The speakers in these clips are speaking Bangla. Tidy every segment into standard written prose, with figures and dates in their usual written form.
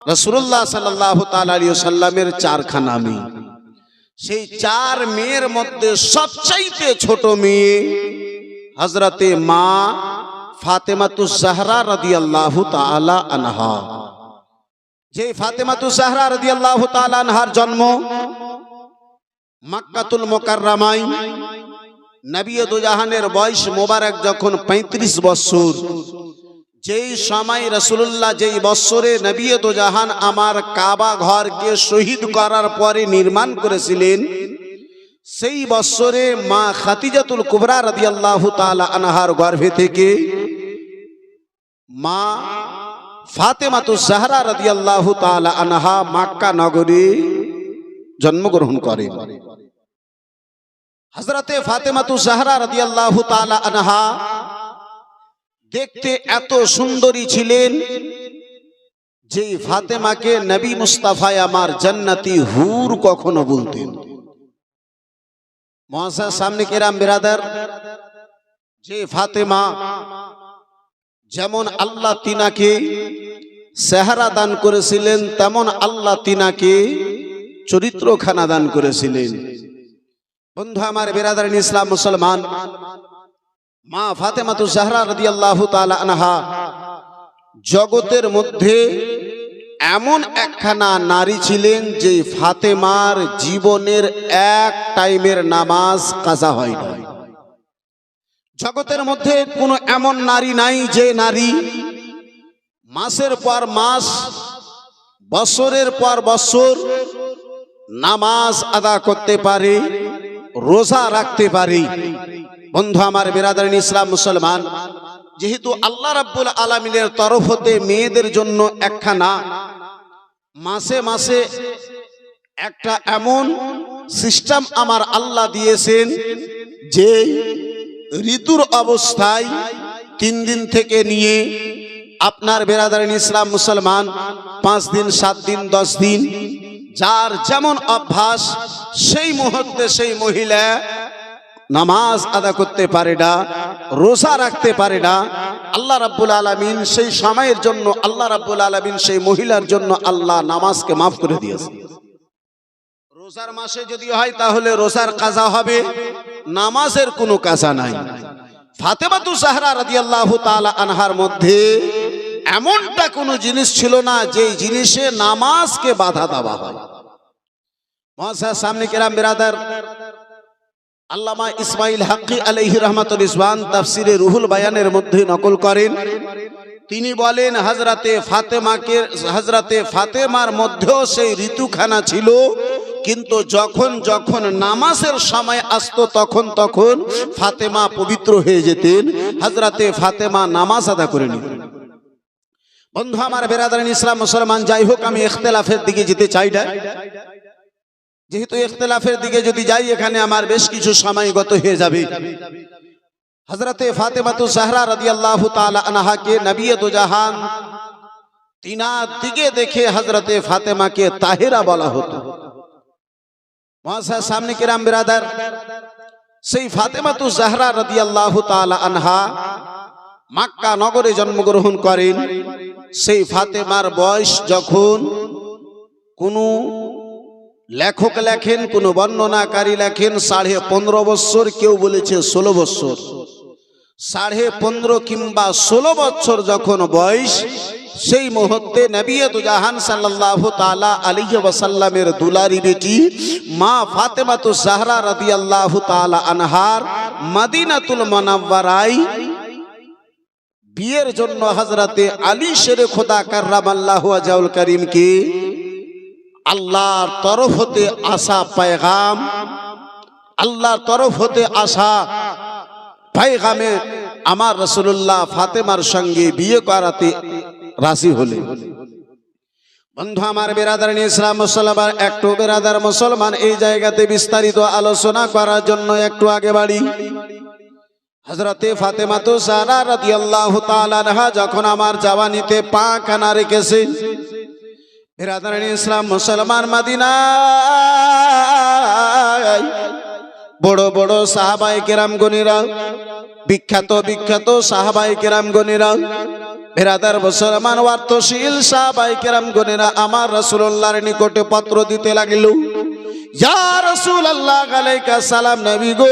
রাসূলুল্লাহ সাল্লাল্লাহু তাআলা আলাইহি ওয়াসাল্লামের চারখানা মেয়ে। সেই চার মেয়ের মধ্যে সবচাইতে ছোট মেয়ে হযরতে মা ফাতেমাতুজ জাহরা রাদিয়াল্লাহু তাআলা আনহা। যে ফাতেমাতুজ জাহরা রাদিয়াল্লাহু তাআলা আনহার জন্ম মক্কাতুল মুকাররমায়। নবী দু জাহানের বয়স মোবারক যখন 35 বছর, যেই সময় রাসূলুল্লাহ যেই বছরে নবী দু জাহান আমার কাবা ঘরকে শহীদ করার পরে নির্মাণ করেছিলেন, সেই বছরে মা খাদিজাতুল কুবরা রাদিয়াল্লাহু তাআলা আনহার গর্ভে থেকে মা ফাতেমাতুজ জাহরা রাদিয়াল্লাহু তাআলা আনহা মক্কা নগরে জন্মগ্রহণ করেন। হযরতে ফাতেমাতুজ জাহরা রাদিয়াল্লাহু তাআলা আনহা দেখতে এত সুন্দরী ছিলেন যে ফাতেমাকে নবী মুস্তাফা আমার জান্নাতি হুর কখনো বলতেন। মুআজ্জাজ সামনে কেরাম বিরাদার, যে ফাতেমা যেমন আল্লাহ তিনাকে চেহারা দান করেছিলেন, তেমন আল্লাহ তিনাকে চরিত্রখানা দান করেছিলেন। বন্ধু আমার বিরাদারিন ইসলাম মুসলমান, মা ফাতেমাতুজ জাহরা রাদিয়াল্লাহু তাআলা আনহা জগতের মধ্যে এমন একখানা নারী ছিলেন যে ফাতেমার জীবনের এক টাইমের নামাজ কাজা হয় না। জগতের মধ্যে কোনো এমন নারী নাই যে নারী মাসের পর মাস, বছরের পর বছর নামাজ আদা করতে পারে, রোজা রাখতে পারে। বন্ধু আমার বিরাদারিন ইসলাম মুসলমান, যেহেতু আল্লাহ রাব্বুল আলামিনের তরফ হতে মেয়েদের জন্য একখানা মাসে মাসে একটা এমন সিস্টেম আমার আল্লাহ দিয়েছেন যে ঋতুর অবস্থায় 3 দিন থেকে নিয়ে আপনার বিরাদারিন ইসলাম মুসলমান 5 দিন, 7 দিন, 10 দিন, যার যেমন অভ্যাস সেই মুহূর্তে সেই মহিলা নামাজ আদা করতে পারে না, রোজা রাখতে পারে না। আল্লাহ রাব্বুল আলামিন সেই সময়ের জন্য, আল্লাহ রাব্বুল আলামিন সেই মহিলার জন্য আল্লাহ নামাজকে মাফ করে দিয়েছে। রোজার মাসে যদি হয় তাহলে রোজার কাজা হবে, নামাজের কোনো কাজা নাই। ফাতেমাতুজ জাহরা রাদিয়াল্লাহু তাআলা আনহার মধ্যে এমনটা কোনো জিনিস ছিল না যে জিনিসে নামাজকে বাধা দেওয়া হয়। মুআজ্জাজ সামনে কেরাম বিরাদার, আল্লামা ইসমাইল হাক্কি আলাইহি রাহমাতুল ইসবান তাফসিরে রুহুল বায়ানের মধ্যে নকল করেন। তিনি বলেন হযরতে ফাতেমার মধ্যেও সেই ঋতুখানা ছিল, কিন্তু যখন যখন নামাজের সময় আসতো তখন তখন ফাতেমা পবিত্র হয়ে যেতেন, হযরতে ফাতেমা নামাজ আদা করে নিতেন। বন্ধু আমার বিরাদারিন ইসলাম মুসলমান, যাই হোক আমি ইখতিলাফের দিকে যেতে চাই না। যেহেতু ইখতিলাফের দিকে যদি যাই এখানে আমার বেশ কিছু সময় গত হয়ে যাবে। হযরতে ফাতেমাতুজ জাহরা রাদিয়াল্লাহু তাআলা আনহাকে নবী দু জাহান তিনার দিকে দেখে হযরতে ফাতেমাকে তাহেরা বলা হতো। মুআজ্জাজ সামনে কিরাম বিরাদার, সেই ফাতেমাতুজ জাহরা রাদিয়াল্লাহু তাআলা আনহা মক্কা নগরে জন্মগ্রহণ করেন। সেই ফাতেমার বয়স যখন কোনো লেখক লেখেন, কোন বর্ণনাকারী লেখেন 15.5 বছর, কেউ বলেছে 16 বছর। 15.5 কিংবা 16 বছর যখন বয়স, সেই মুহূর্তে নবী দু জাহান সাল্লাল্লাহু তাআলা আলাইহি ওয়াসাল্লামের দুলারি বেটি মা ফাতেমাতুজ জাহরা রাদিয়াল্লাহু তাআলা আনহার মদিনাতুল মুনাওয়ারায় বিয়ের জন্য হযরতে আলী শেরে খোদা কাররামাল্লাহু ওয়াজহুল কারীমকে আল্লাহর তরফ হতে আসা পেগাম, আল্লাহর তরফ হতে আসা পেগামে আমার রাসূলুল্লাহ ফাতেমার সঙ্গে বিয়ে করাতে রাজি হলেন। বন্ধু আমার বিরাদারিন ইসলাম মুসলমান, একটু বিরাদার মুসলমান এই জায়গাতে বিস্তারিত আলোচনা করার জন্য একটু আগে বাড়ি। হযরতে ফাতেমাতুজ জাহরা রাদিয়াল্লাহু তাআলা আনহা যখন আমার জাওয়ানিতে পা কানা রেখেছেন, বিরাদারিন ইসলাম মুসলমান, মদিনায় বড় বড় সাহাবায়ে কেরাম গণেরা, বিখ্যাত বিখ্যাত সাহাবায়ে কেরাম গণেরা, বেরাদার মুসলমান ওয়ার্তশীল সাহাবায়ে কেরাম গণেরা আমার রাসূলুল্লাহর নিকটে পত্র দিতে লাগিল। ইয়া রাসূলুল্লাহ আলাইকা সালাম, নবী গো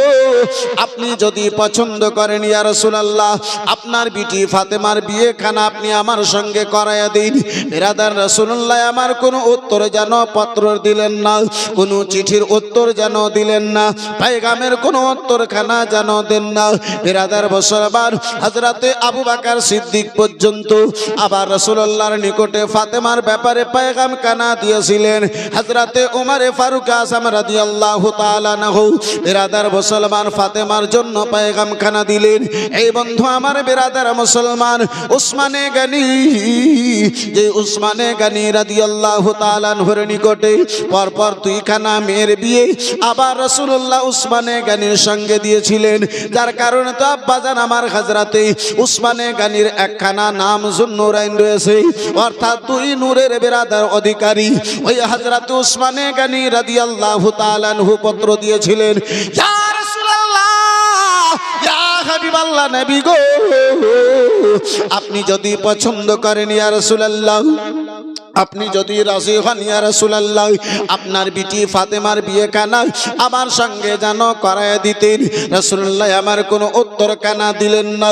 আপনি যদি পছন্দ করেন ইয়া রাসূলুল্লাহ আপনার বিটি ফাতেমার বিয়েখানা আপনি আমার সঙ্গে করায়া দিন। বেরাদার রাসূলুল্লাহ আমার কোনো উত্তর যেন পত্র দিলেন না, কোনো চিঠির উত্তর যেন দিলেন না, পেগামের কোনো উত্তরখানা যেন দেন না। বেরাদার মুসলমান হযরতে আবু বকর সিদ্দিক পর্যন্ত আবার রাসূলুল্লাহর নিকটে ফাতেমার ব্যাপারে পেগাম কানা দিয়েছিলেন। হযরতে ওমর ফারুক রাদিয়াল্লাহু তাআলা আনহু বেরাদার মুসলমান ফাতেমার জন্য পেগাম খানা দিলেন। এই বন্ধু আমার বেরাদার মুসলমান উসমানে গনি, যে উসমানে গনি রাদিয়াল্লাহু তাআলা আনহুর নিকটে পরপর দুইখানা মেয়ের বিয়ে আবার রাসূলুল্লাহ উসমানে গনির সঙ্গে দিয়েছিলেন, যার কারণে তো আব্বাজান আমার হযরতে উসমানে গনির একখানা নাম যুন্নুরাইন রয়েছে, অর্থাৎ দুই নূরের বেরাদার অধিকারী ওই হযরতে উসমানে গনি রাদিয়াল্লাহু তাআলা আনহু পত্র দিয়েছিলেন। ইয়া রাসূলুল্লাহ, ইয়া হাবিবাল্লাহ, নবী গো আপনি যদি পছন্দ করেন ইয়া রাসূলুল্লাহ, আপনি যদি রাজি হন ইয়া রাসূলুল্লাহ আপনার বিটি ফাতেমার বিয়েখানা আমার সঙ্গে যেন করায় দিতেন। রাসূলুল্লাহ আমার কোনো উত্তর কানা দিলেন না,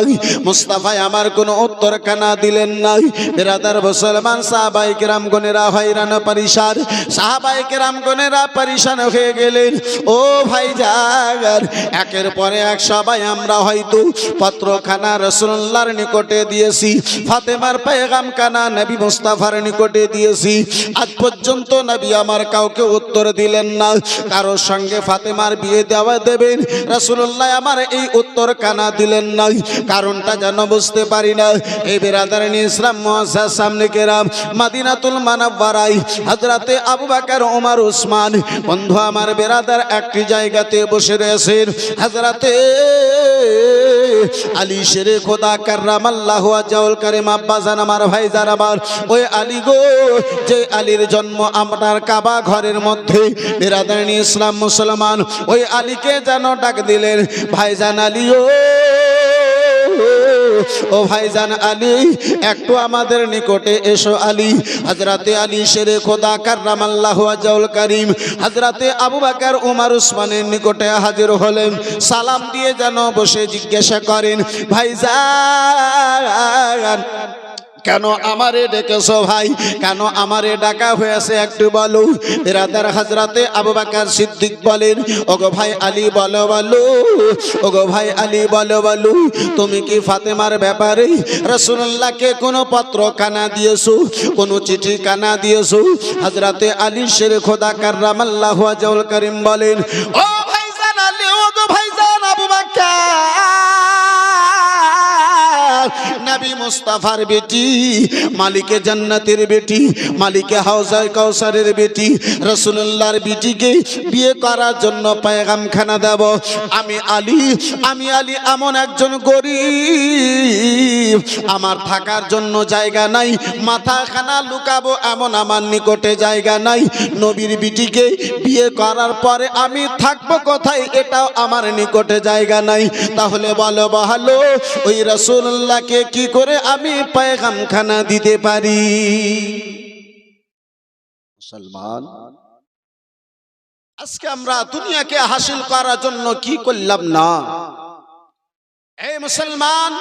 মুস্তাফা আমার কোনো উত্তর কানা দিলেন না। বেরাদার মুসলমান সাহাবায়ে কেরাম গণেরা হয়রান পরিশান, সাহাবায়ে কেরাম গণেরা পরিশান হয়ে গেলেন। ও ভাইজান, একের পরে এক সবাই আমরা হয়তো পত্রখানা রাসূলুল্লাহর নিকটে দিয়েছি, ফাতেমার পেগাম কানা নবী মুস্তাফার নিকটে দিয়েছি, আজ পর্যন্ত নবী আমার কাউকে উত্তর দিলেন না। কারোর সঙ্গে ফাতেমার বিয়ে দেওয়া দেবেন রাসূলুল্লাহ আমার এই উত্তর কানা দিলেন না, কারণটা যেন বুঝতে পারি না। এই বেরাদারান ইসলাম মুআজ্জাজ সামনে কেরাম মদিনাতুল মুনাওয়ারায় হযরতে আবু বকর ওমর উসমান বন্ধু আমার বেরাদার একটি জায়গাতে বসে রয়েছেন। হযরতে আলী শেরে খোদা কাররামাল্লাহু ওয়াজহুল কারীম আব্বাজান আমার ভাইজান আমার ওই আলী গো, যে আলীর জন্ম আপনার কাবা ঘরের মধ্যে, বেরাদারান ইসলাম মুসলমান ওই আলীকে যেন ডাক দিলেন, ভাইজান আলী ও ভাইজান আলী একটু আমাদের নিকটে এসো আলী। হযরতে আলী শেরে খোদা কাররামাল্লাহু ওয়াজহুল কারীম হযরতে আবু বকর ওমর উসমানের নিকটে হাজির হলেন। সালাম দিয়ে যেন বসে জিজ্ঞাসা করেন, ভাইজান কেন আমারে ডেকেছো ভাই, কেন আমারে ডাকা হয়েছে একটু বলো। বেরাদার হযরতে আবু বকর সিদ্দিক বলেন, ওগো ভাই আলী বলো বলো, ওগো ভাই আলী বলো বলো, তুমি কি ফাতেমার ব্যাপারে রাসূলুল্লাহকে কোনো পত্র কানা দিয়েছো, কোনো চিঠি কানা দিয়েছো? হযরতে আলী শেরে খোদা কাররামাল্লাহু ওয়াজহুল কারীম বলেন, ও ভাইজান আলী, ওগো ভাইজান আবু বকর, নবী মুস্তাফার বেটি, মালিকে জান্নাতের বেটি, মালিকে হাউজায়ে কাউসারের বেটি, রাসূলুল্লাহর বেটিকে বিয়ে করার জন্য পেগাম খানা দেব। আমি আলী এমন একজন গরীব, আমার থাকার জন্য জায়গা নাই, মাথা খানা লুকাবো এমন আমার নিকটে জায়গা নাই। নবীর বেটিকে বিয়ে করার পরে আমি থাকবো কোথায়, এটাও আমার নিকটে জায়গা নাই। তাহলে বলো ভালো, ওই রাসূলুল্লাহকে কি করে আমি পেগাম খানা দিতে পারি? মুসলমান, আজকে আমরা দুনিয়াকে হাসিল করার জন্য কি করলাম না? এই মুসলমান,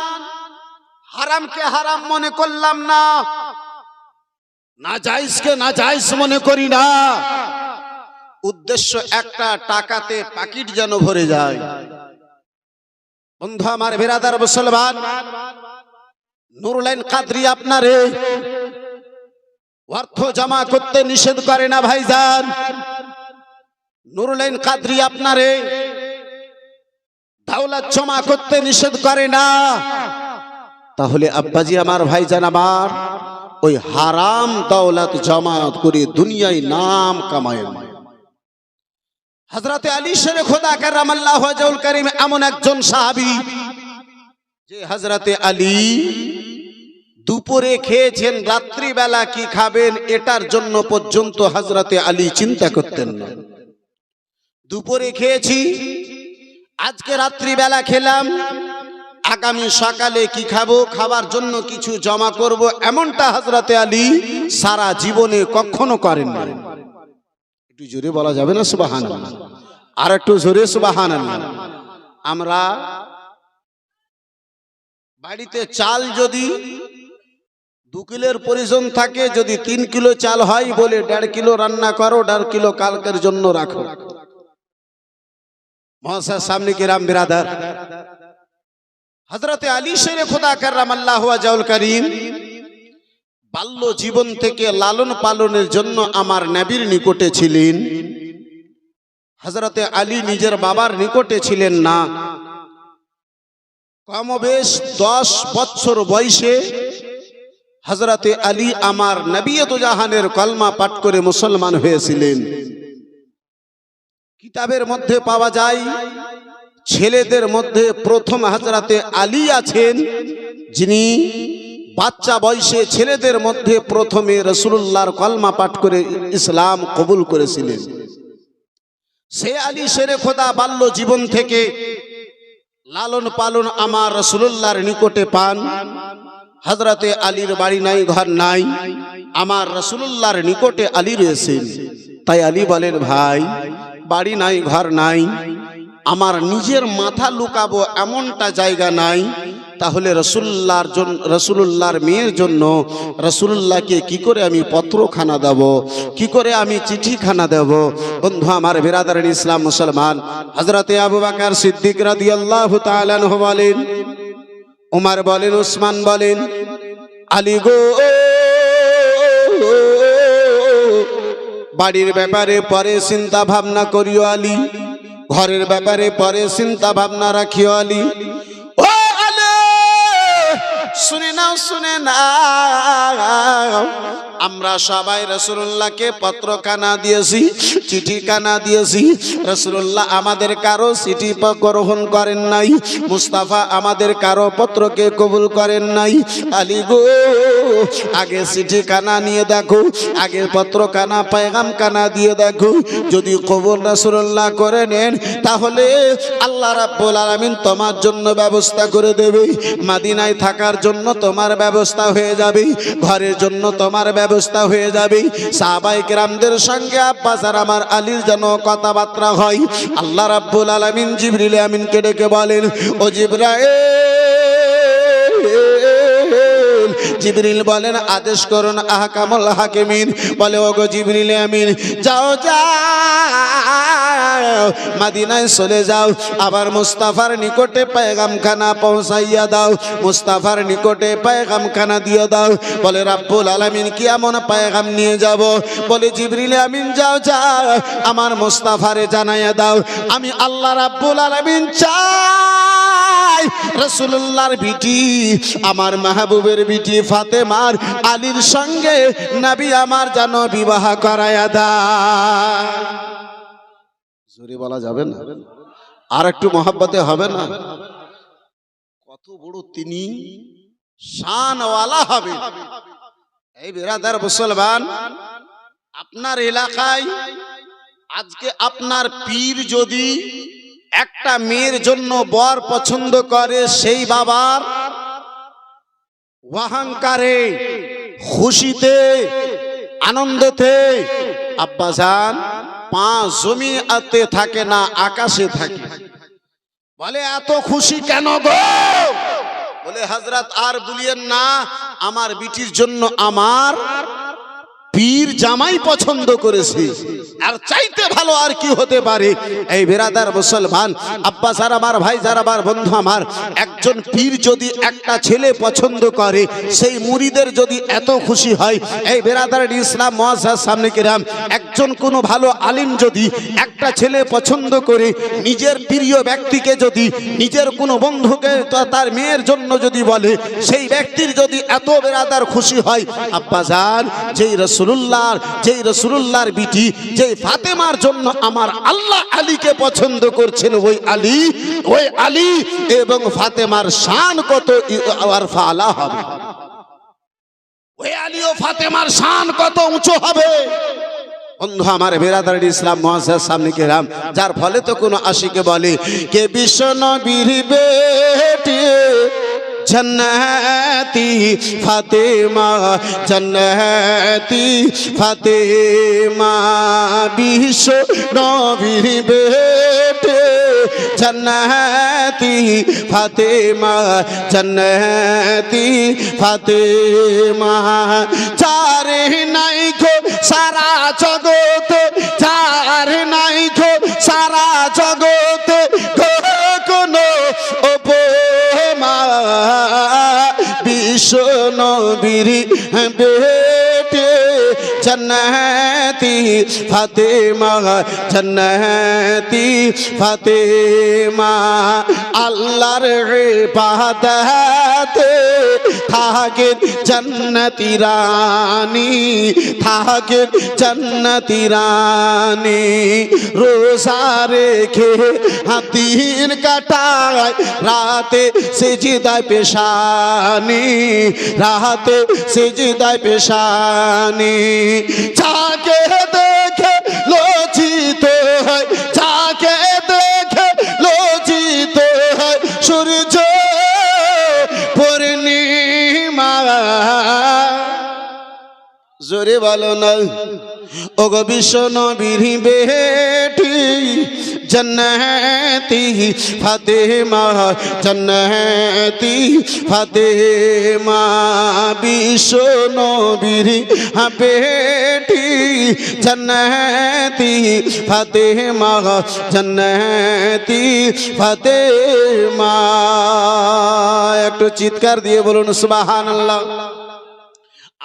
হারামকে হারাম মনে করলাম না, নাজায়েজকে নাজায়েজ মনে করি না। উদ্দেশ্য একটা, টাকাতে পাকিট যেন ভরে যায়। বন্ধু আমার বেরাদার মুসলমান, নুরুলাইন কাদরি আপনারে অর্থ জমা করতে নিষেধ করে না ভাইজান। নুরুলাইন কাদরি আপনারে দাওলাত জমা করতে নিষেধ করে না। তাহলে আব্বাজি আমার ভাইজান আমার, ওই হারাম দাওলাত জমা করে দুনিয়ায় নাম কামায়। হযরতে আলী শেরে খোদা কাররামাল্লাহু ওয়াজহুল কারীম এমন একজন সাহাবী, যে হযরতে আলী দুপুরে খেয়েছেন, রাত্রিবেলা কি খাবেন এটার জন্য পর্যন্ত হযরতে আলী চিন্তা করতেন না। দুপুরে খেয়েছি, আজকে রাত্রিবেলা খেলাম, আগামী সকালে কি খাবো, খাবার জন্য কিছু জমা করব, এমনটা হযরতে আলী সারা জীবনে কখনো করেন না। একটু জোরে বলা যাবে না সুবহানাল্লাহ? আর একটু জোরে সুবহানাল্লাহ। আমরা বাড়িতে চাল যদি 2 কিলোর প্রয়োজন থাকে, যদি 3 কিলো চাল হয় বলে 1.5 কিলো রান্না করো, 1.5 কিলো কালকের জন্য রাখো। মহাশয় সামনে কিরাম বিরাদার, হযরতে আলী শেরে খোদা কাররামাল্লাহু ওয়াজহুল কারীম বাল্য জীবন থেকে লালন পালনের জন্য আমার নবীর নিকটে ছিলেন। হযরতে আলী নিজের বাবার নিকটে ছিলেন না। কমবেশ 10 বছর বয়সে হযরতে আলী আমার নবী তো জাহানের কলমা পাঠ করে মুসলমান হয়েছিলেন। কিতাবের মধ্যে পাওয়া যায় ছেলেদের মধ্যে প্রথম হযরতে আলী আছেন, যিনি বাচ্চা বয়সে ছেলেদের মধ্যে প্রথমে রাসূলুল্লাহর কলমা পাঠ করে ইসলাম কবুল করেছিলেন। সে আলী শেরে খোদা বাল্য জীবন থেকে লালন পালন আমার রাসূলুল্লাহর নিকটে পান। হযরতে আলীর বাড়ি নাই, ঘর নাই, আমার রাসূলুল্লাহর নিকটে আলী রয়েছেন। তাই আলী বলেন, ভাই বাড়ি নাই, ঘর নাই, আমার নিজের মাথা লুকাবো এমনটা জায়গা নাই, তাহলে রাসূলুল্লাহর মেয়ের জন্য রাসূলুল্লাহকে কি করে আমি পত্রখানা দেব, কি করে আমি চিঠিখানা দেব? বন্ধু আমার বিরাদারান ইসলাম মুসলমান, হযরতে আবু বকর সিদ্দিক রাদিয়াল্লাহু তাআলা আনহু বলেন, ওমর বলেন, উসমান বলেন, আলী গো, বাড়ির ব্যাপারে পরে চিন্তা ভাবনা করিও আলী, ঘরের ব্যাপারে পরে চিন্তা ভাবনা রাখিও আলী। ও আলী, শুনে নাও, শুনে নাও, আমরা সবাই রাসূলুল্লাহকে পত্রখানা দিয়েছি, চিঠিখানা দিয়েছি। রাসূলুল্লাহ আমাদের কারো চিঠি গ্রহণ করেন নাই, মুস্তাফা আমাদের কারো পত্রকে কবুল করেন নাই। আলী গো, আগে চিঠিখানা নিয়ে দেখো, আগে পত্রখানা পেগামখানা দিয়ে দেখো, যদি কবুল রাসূলুল্লাহ করে নেন তাহলে আল্লাহ রাব্বুল আলামিন তোমার জন্য ব্যবস্থা করে দেবে, মদিনায় থাকার জন্য তোমার ব্যবস্থা হয়ে যাবে, ঘরের জন্য তোমার ব্যবস্থা হয়ে যাবে। সাহাবায়ে কেরামদের সঙ্গে আব্বাস আর আমার আলীর যেন কথাবার্তা হয়। আল্লাহ রাব্বুল আলামিন জিবরিল আমিনকে ডেকে বলেন, ও জিবরাইল, জিবরিল বলেন, আদেশ করুন আহকামুল হাকিমিন। বলে, ওগো জিবরিল আমিন, যাও যাও, মদিনায় চলে যাও, আবার মুস্তাফার নিকটে পেগামখানা পৌঁছাইয়া দাও, মুস্তাফার নিকটে পেগামখানা দিয়ে দাও। বলে, রাব্বুল আলামিন কি এমন পেগাম নিয়ে যাব? বলে, জিবরিল আমিন, যাও যাও, আমার মুস্তাফারে জানাইয়া দাও, আমি আল্লাহ রাব্বুল আলামিন চাই রাসূলুল্লাহর বিটি, আমার মাহবুবের বিটি ফাতেমার আলীর সঙ্গে নবী আমার যেন বিবাহ করায়া দেয়। জোরে বলা যাবে না? আর একটু মহব্বতে হবে না? কত বড় তিনি শানওয়ালা হবে। এই বিরাদার মুসলমান, আপনার এলাকায় আজকে আপনার পীর যদি একটা মেয়ের জন্য বর পছন্দ করে, সেই বাবার অহংকারে, খুশিতে, আনন্দেতে আব্বাজান পা জমিতে থাকে না, আকাশে থাকে। বলে, এত খুশি কেন গো? বলে, হযরত আর বলিয়েন না, আমার বিটির জন্য আমার পীর জামাই পছন্দ করেছে, আর চাইতে ভালো আর কি হতে পারে? এই বিরাদার মুসলমান, আব্বাস আর আমার ভাই, যারা আমার বন্ধু আমার, একজন পীর যদি একটা ছেলে পছন্দ করে, সেই মুরিদের যদি এত খুশি হয়, এই বিরাদার ইসলাম মুআজ্জাজ সামনে কিরাম, একজন কোনো ভালো আলিম যদি একটা ছেলে পছন্দ করে, নিজের প্রিয় ব্যক্তিকে যদি, নিজের কোনো বন্ধুকে তার মেয়ের জন্য যদি বলে, সেই ব্যক্তির যদি এত বিরাদার খুশি হয়, আব্বাজান, যেই রাসূলুল্লাহর বিটি, যেই ফাতেমার জন্য আমার আল্লাহ আলীকে পছন্দ করছেন, ওই আলী এবং ফাতেমার শান কত আলা হবে, ওই আলী ও ফাতেমার শান কত উঁচু হবে। বন্ধু আমার বেরাদার ইসলাম মুআজ্জাজ সামনে কেরাম, যার ফলে তো কোনো আশিকে বলে কে বিশ্ব নবীর বেটি जन्नती फातिमा जन्नती फातिमा विश्व नबीर बेटे जन्नती फातिमा जन्नती फातिमा चारे नाई को सारा जगत चारे नाई को सारा जगत कोनो विश्व नबीर बेटे जन्नती फातिमा जन्नती फातिमा अल्लाहर इबादते थाके जन्नती रानी थाके जन्नती रानी रोजा रेखे दिन काटाय राते सिजदाय पेशानी राते सिजदाय पेशानी जाके देखे लोचित है जाके देखे लोचित है सूरज पूर्णिमा जोरे वालो न ओगो विश्व नबीर बेटी जन्नती फातिमा जन्नती फातिमा विश्व नबीर बेटी जन्नती फातिमा जन्नती फातिमा एकटू चित्कार दिए बोलुन सुबहानाल्लाह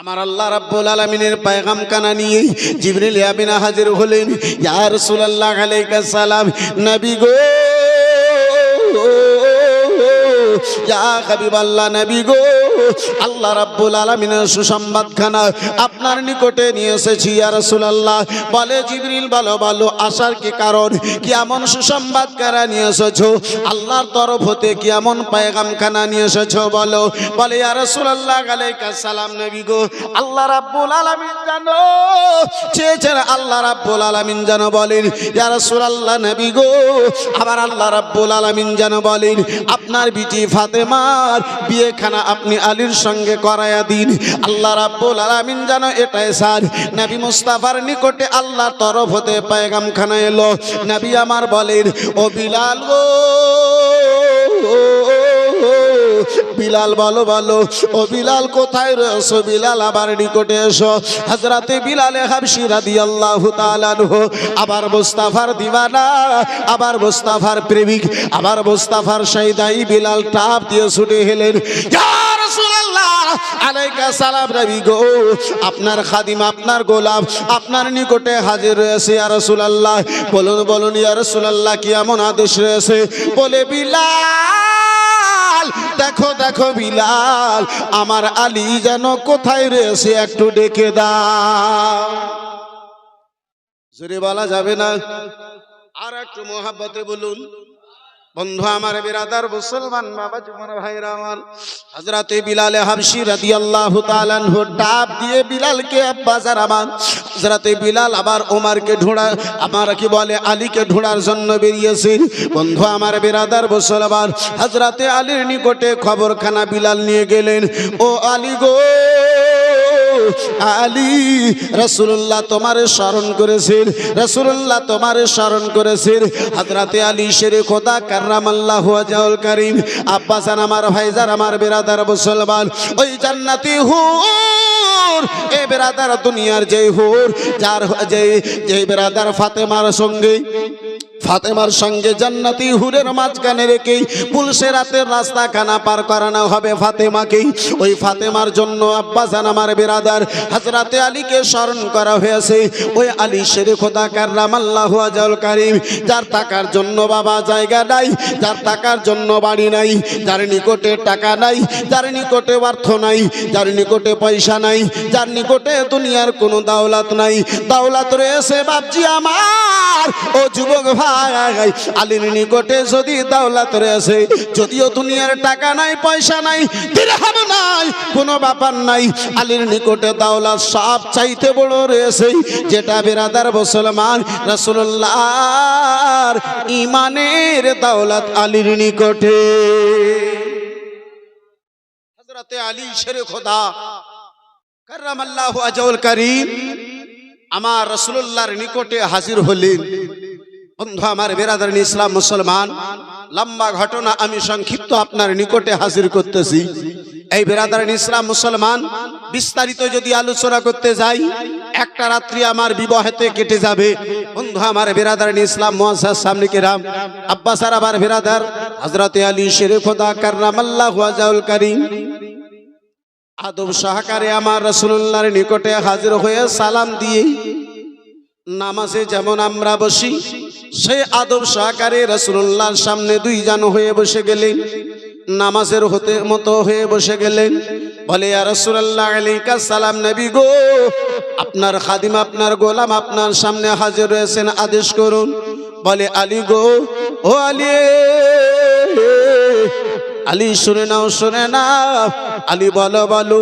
আমার আল্লাহ রাব্বুল আলামিনের পয়গাম কানা নিয়ে জিবরিল আমিন হাজির হলেন ইয়া রাসূলুল্লাহ আলাইহিস সালাম নবী গো ইয়া হাবিবাল্লাহ নবী গো আল্লাহ রাব্বুল আলামিনের সুসংবাদ খানা আপনার নিকটে নিয়ে এসেছি ইয়া রাসূলুল্লাহ বলে জিবরিল বলো বলো আসার কি কারণ কি এমন সুসংবাদ কারা নিয়ে এসেছো আল্লাহর তরফ হতে কি এমন পয়গাম খানা নিয়ে এসেছো বলো বলে ইয়া রাসূলুল্লাহ আলাইহিস সালাম নবী গো আল্লাহ রাব্বুল আলামিন জানো চেয়েছেন আল্লাহ রাব্বুল আলামিন জানো বলেন ইয়া রাসূলুল্লাহ নবী গো আবার আল্লাহ রাব্বুল আলামিন জানো বলেন আপনার বিটি ফাতেমার বিয়েখানা আপনি আলীর সঙ্গে করায়া দিন আল্লাহ রাব্বুল আলামিন জানো এটাই স্যার নবী মুস্তাফার নিকটে আল্লাহর তরফ হতে পয়গাম খানা এলো নবী আমার বলেন ও বিলাল গো বিলাল বলো বলো ও বিলাল কোথায় রয়েছো বিলাল আবার নিকটে এসো হযরতে বিলাল হাবশী রাদিয়াল্লাহু তাআলা আনহু আবার মুস্তাফার দিওয়ানা আবার মুস্তাফার প্রেমিক আবার মুস্তাফার শহীদাই বিলাল টাপ দিয়ে ছুটে এলেন ইয়া রাসূলুল্লাহ আলাইহিস সালাম নবী গো আপনার খাদিম আপনার গোলাম আপনার নিকটে হাজির রয়েছে ইয়া রাসূলুল্লাহ বলুন বলুন ইয়া রাসূলুল্লাহ কি এমন আদেশ রয়েছে বলে বিলাল দেখো দেখো বিলাল আমার আলী যেন কোথায় রয়েছে একটু ডেকে দাও জোরে বলা যাবে না আর একটু মোহাব্বতে বলুন বন্ধু আমার বিরাদার মুসলমান বাবা জীবন ভাইরা আমার হযরতে বিলাল হাবশী রাদিয়াল্লাহু তাআলা আনহু ডাব দিয়ে বিলালকে আব্বাজার আমার হযরতে বিলাল আবার ওমরকে ঢোড়া আমার কি বলে আলীকে ঢোড়ার জন্য বেরিয়েছেন বন্ধু আমার বিরাদার মুসলমান হযরতে আলীর নিকটে খবরখানা বিলাল নিয়ে গেলেন ও আলী গো আলী রাসূলুল্লাহ তোমারে স্মরণ করেছেন রাসূলুল্লাহ তোমারে স্মরণ করেছেন হযরতে আলী শেরে খোদা কাররামাল্লাহু ওয়াজহুল কারীম আব্বাসান আমার ভাইজান আমার বিরাদার মুসলমান ওই জান্নাতি হুর এ বিরাদার দুনিয়ার যে হুর যার যে বিরাদার ফাতেমার সঙ্গে জান্নাতি হুরের মাঝখানে রেখে পুলসেরাতের রাস্তা খানা পার করানো হবে ফাতেমাকেই ওই ফাতেমার জন্য আব্বাজান আমার বিরাদার হযরতে আলীকে স্মরণ করা হয়েছে ওই আলী শেরে খোদা কাররামাল্লাহু ওয়াজহুল কারীম যার টাকার জন্য বাবা জায়গা নাই যার টাকার জন্য বাড়ি নাই যার নিকটে টাকা নাই যার নিকটে অর্থ নাই যার নিকটে পয়সা নাই যার নিকটে দুনিয়ার কোনো দাওলাত নাই দাওলাত রয়েছে বাপজি আমার ও যুবক ভাই ভাই, আলীর নিকটে যদি দাওলাত রয়েছে, যদিও দুনিয়ার টাকা নাই, পয়সা নাই, দিরহাম নাই, কোনো ব্যাপার নাই, আলীর নিকটে দাওলাত সব চাইতে বড় রয়েছে, যেটা বেরাদার মুসলমান রাসূলুল্লাহর ঈমানের দাওলাত আলীর নিকটে। হযরতে আলী শেরে খোদা কাররামাল্লাহু ওয়াজহুল কারীম আমার রাসূলুল্লাহর নিকটে হাজির হলেন। বন্ধু আমার বেরাদার ইসলাম মুসলমান, লম্বা ঘটনা আমি সংক্ষিপ্ত আপনার নিকটে হাজির করতেছি। এই বেরাদার ইসলাম মুসলমান, বিস্তারিত যদি আলোচনা করতে যাই একটা রাত্রি আমার বিবাহেতে কেটে যাবে। বন্ধু আমার বেরাদার ইসলাম মুআজ্জাজ সামনে কিরাম, আব্বাস আর আমার বেরাদার হযরতে আলী শেরে খোদা কাররামাল্লাহু ওয়াজহুল কারীম আদব সহকারে আমার রাসূলুল্লাহর নিকটে হাজির হয়ে সালাম দিয়ে নামাজে যেমন আমরা বসি, সেই আদব সহকারে রাসূলুল্লাহর সামনে দুইজন হয়ে বসে গেলেন, নামাজের হতে মতো হয়ে বসে গেলেন। বলে ইয়া রাসূলুল্লাহ আলাইকা সালাম, নবী গো, আপনার খাদিম, আপনার গোলাম আপনার সামনে হাজির হয়েছেন, আদেশ করুন। বলে আলী গো, ও আলী, আলী শুনে নাও, শুনে নাও। আলী বলো, বলো,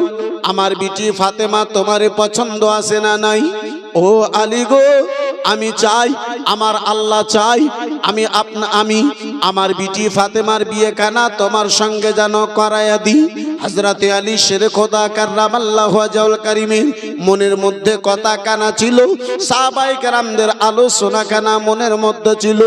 আমার বিটি ফাতেমা তোমারে পছন্দ আছে না নাই? ও আলী গো, আমি চাই, আমার আল্লাহ চাই, আমি আমার বিটি ফাতেমার বিয়ে কানা তোমার সঙ্গে যেন করায়া দিই। হযরতে আলী শেরে খোদা কাররামাল্লাহু ওয়াজহুল কারীমের মনের মধ্যে কথা কানা ছিল, সাহাবায়ে কেরামদের আলোচনা কানা মনের মধ্যে ছিল।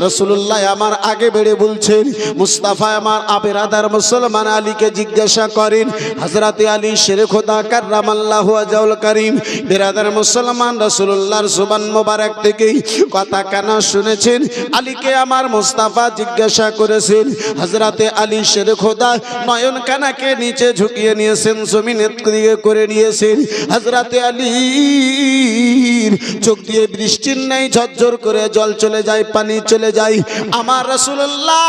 রাসূলুল্লাহ আমার আগে বেড়ে বলছেন, মুস্তাফা আমার বেরাদার মুসলমান আলীকে জিজ্ঞাসা করেন। হযরতে আলী শেরে খোদা কাররামাল্লাহু ওয়াজহুল কারীম বেরাদার মুসলমান রাসূলুল্লাহর জবান মোবারক থেকে কথা কানা শুনেছেন। আলীকে আমার মুস্তাফা জিজ্ঞাসা করেছেন। হযরতে আলী শেরে খোদা নয়ন কানাকে নিচে ঝুঁকিয়ে নিয়েছেন, জমিনের দিকে করে নিয়েছেন। হযরতে আলীর চোখ দিয়ে বৃষ্টির নেই ঝরঝর করে জল চলে যায়, পানি চলে যায়। আমার রাসূলুল্লাহ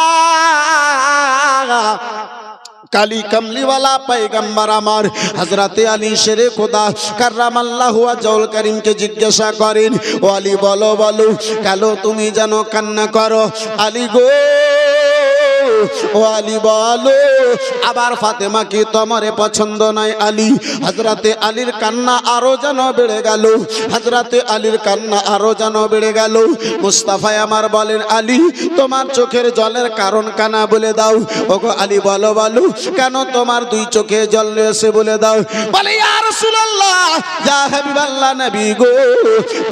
কালী কামলিওয়ালা পয়গম্বর আমার হযরতে আলী শেরে খোদা কাররামাল্লাহু ওয়াজহুল কারীমকে জিজ্ঞাসা করেন, ও আলী বলো, বলো, কেন তুমি যেন কান্না করো? আলী গো, ও আলী বলো, আবার ফাতেমা কি তোমারে পছন্দ নাই? আলী, হযরতে আলীর কান্না আরো যেন বেড়ে গেল, হযরতে আলীর কান্না আরো যেন বেড়ে গেল। মুস্তাফা আমার বলেন, আলী তোমার চোখের জলের কারণ কানা বলে দাও। ওগো আলী বলো, বলো, কেন তোমার দুই চোখে জল এসে বলে দাও। বলে ইয়া রাসূলুল্লাহ, ইয়া হাবিবাল্লাহ, নবী গো,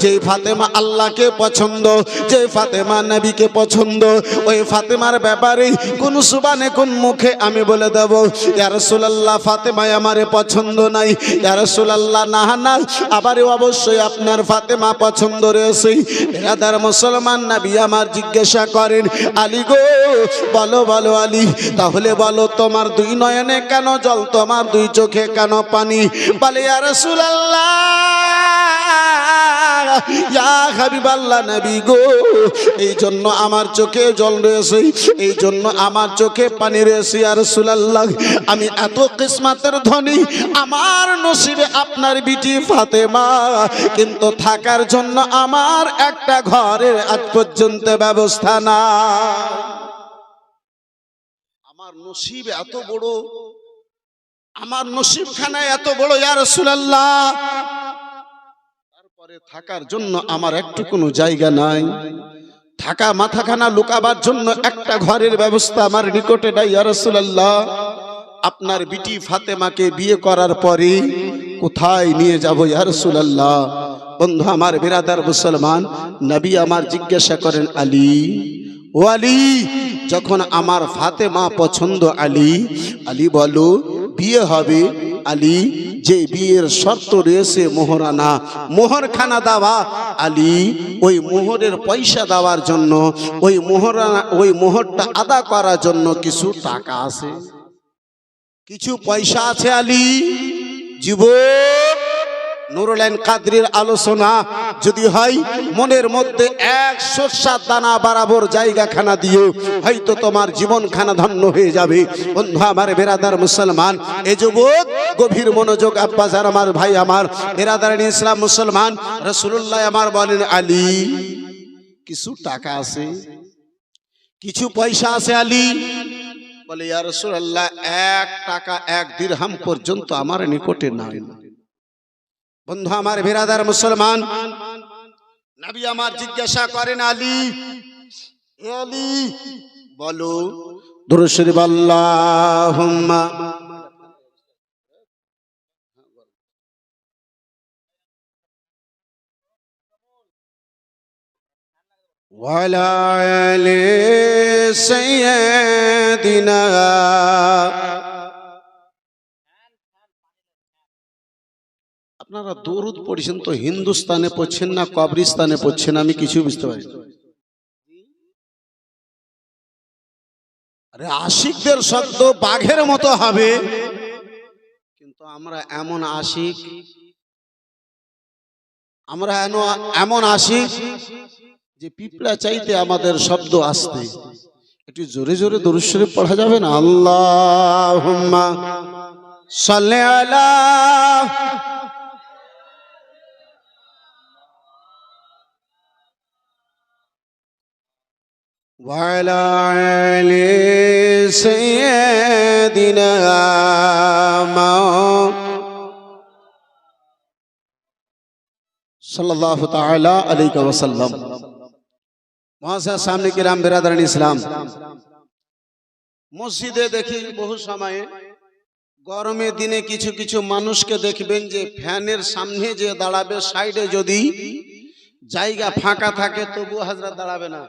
যে ফাতেমা আল্লাহকে পছন্দ, যে ফাতেমা নবীকে পছন্দ, ওই ফাতেমার ব্যাপারে কোন সুবানে কোন মুখে আমি বলে দেব, ইয়া রাসূলুল্লাহ ফাতেমা আমারে পছন্দ নাই। ইয়া রাসূলুল্লাহ না না, আবার অবশ্যই আপনার ফাতেমা পছন্দ রয়েছে। বেরাদার মুসলমান, নবী আমার জিজ্ঞাসা করেন, আলী গো, বলো, বলো আলী, তাহলে বলো তোমার দুই নয়নে কেন জল, তোমার দুই চোখে কেন পানি? বলে ইয়া রাসূলুল্লাহ, ইয়া হাবিবাল্লাহ, নবী গো, এই জন্য আমার চোখে জল রয়েছে, এই জন্য আমার চোখে পানি রয়েছে। ইয়া রাসূলুল্লাহ, আমি এত কিসমতের ধনী, আমার নসিবে আপনার বিটি ফাতেমা, কিন্তু থাকার জন্য আমার একটা ঘরের আজ পর্যন্ত ব্যবস্থা না। আমার নসিব এত বড়, আমার নসিবখানা এত বড় ইয়া রাসূলুল্লাহ, তারপরে থাকার জন্য আমার একটু কোনো জায়গা নাই, থাকা মাথাখানা লুকাবার জন্য একটা ঘরের ব্যবস্থা আমার নিকটে নাই। ইয়া রাসূলুল্লাহ, আপনার বিটি ফাতেমাকে বিয়ে করার পরে কোথায় নিয়ে যাব ইয়া রাসূলুল্লাহ? বন্ধু আমার বিরাদার মুসলমান, নবী আমার জিজ্ঞাসা করেন, আলী, ও আলী, যখন আমার ফাতেমা পছন্দ আলী, আলী বলো বিয়ে হবে। আলী, যে বিয়ের শর্ত রয়েছে মোহরানা, মোহরখানা দেওয়া। আলী, ওই মোহরের পয়সা দেওয়ার জন্য, ওই মোহরানা, ওই মোহরটা আদা করার জন্য কিছু টাকা আছে, কিছু পয়সা আছে। আলী, যুবক, নুরুল আইন কাদরির আলোচনা যদি হয়, মনের মধ্যে এক সরষার দানা বরাবর জায়গাখানা দিও, হয়তো তোমার জীবনখানা ধন্য হয়ে যাবে। বন্ধু আমার বেরাদার মুসলমান, এ যুবক গভীর মনোযোগ, আব্বাজার আমার ভাই আমার বেরাদার ইসলাম মুসলমান, রাসূলুল্লাহ আমার বলেন, আলী, কিছু টাকা আছে, কিছু পয়সা আছে আলী। বলে ইয়া রাসূলুল্লাহ, 1 টাকা 1 দিরহাম পর্যন্ত আমার নিকটে নাই। বন্ধু আমার, বিরাদার মুসলমান, নবী আমার জিজ্ঞাসা করেন, আলী, হে আলী, বলো দুরূদ শরীফ আল্লাহুম্মা ওয়ালা আলি সাইয়্যিদিনা। আপনারা দরুদ পড়ছেন তো হিন্দুস্তানে পড়ছেন না কবরস্থানে পড়ছেন, আমি কিছু বুঝতে পারি। আরে আশিকদের শব্দ বাঘের মতো হবে, কিন্তু আমরা এমন আশিক, আমরা এমন আশিক যে পিঁপড়া চাইতে আমাদের শব্দ আসতে। একটু জোরে জোরে দরুদ শরীফ পড়া যাবে না? আল্লাহুম্মা সাল্লি আলা ওয়ালা আলি সাইয়্যিদিনা সাল্লাল্লাহু তাআলা আলাইহি ওয়াসাল্লাম। মুআজ্জাজ সামনে কিরাম, বিরাদারান ইসলাম, মসজিদে দেখি বহু সময়ে গরমের দিনে কিছু কিছু মানুষকে দেখবেন যে ফ্যানের সামনে যে দাঁড়াবে, সাইডে যদি জায়গা ফাঁকা থাকে তবু হযরত দাঁড়াবে না।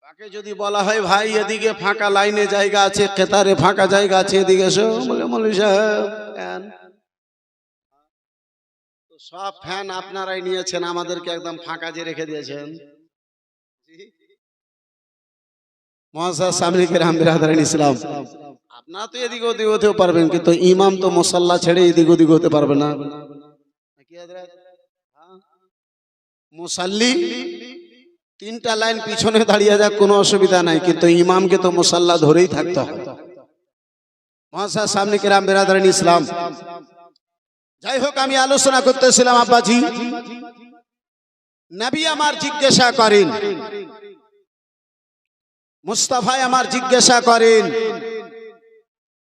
তাকে যদি বলা হয় ভাই এদিকে ফাঁকা লাইনে জায়গা আছে, কেতারে ফাঁকা জায়গা আছে, এদিকে এসো, বলে মৌলভী সাহেব ফ্যান। তো সব ফ্যান আপনারাই নিয়েছেন, আমাদেরকে একদম ফাঁকা যে রেখে দিয়েছেন। মুআজ্জাজ সামনে কিরাম, বিরাদারান ইসলাম, আপনারা তো এদিক ওদিক হতেও পারবেন, কিন্তু ইমাম তো মুসাল্লা ছেড়ে এদিক ওদিক হতে পারবে না। কি হযরত? মুসাল্লি 3টা লাইন পিছনে দাঁড়িয়ে যাক, কোনো অসুবিধা নাই, কিন্তু ইমামকে তো মুসাল্লা ধরেই থাকতে হবে। মুআজ্জাজ সামনে কিরাম, বিরাদারান ইসলাম, যাই হোক, আমি আলোচনা করতেছিলাম আব্বাজি, নবী আমার জিজ্ঞাসা করেন, মুস্তাফা আমার জিজ্ঞাসা করেন,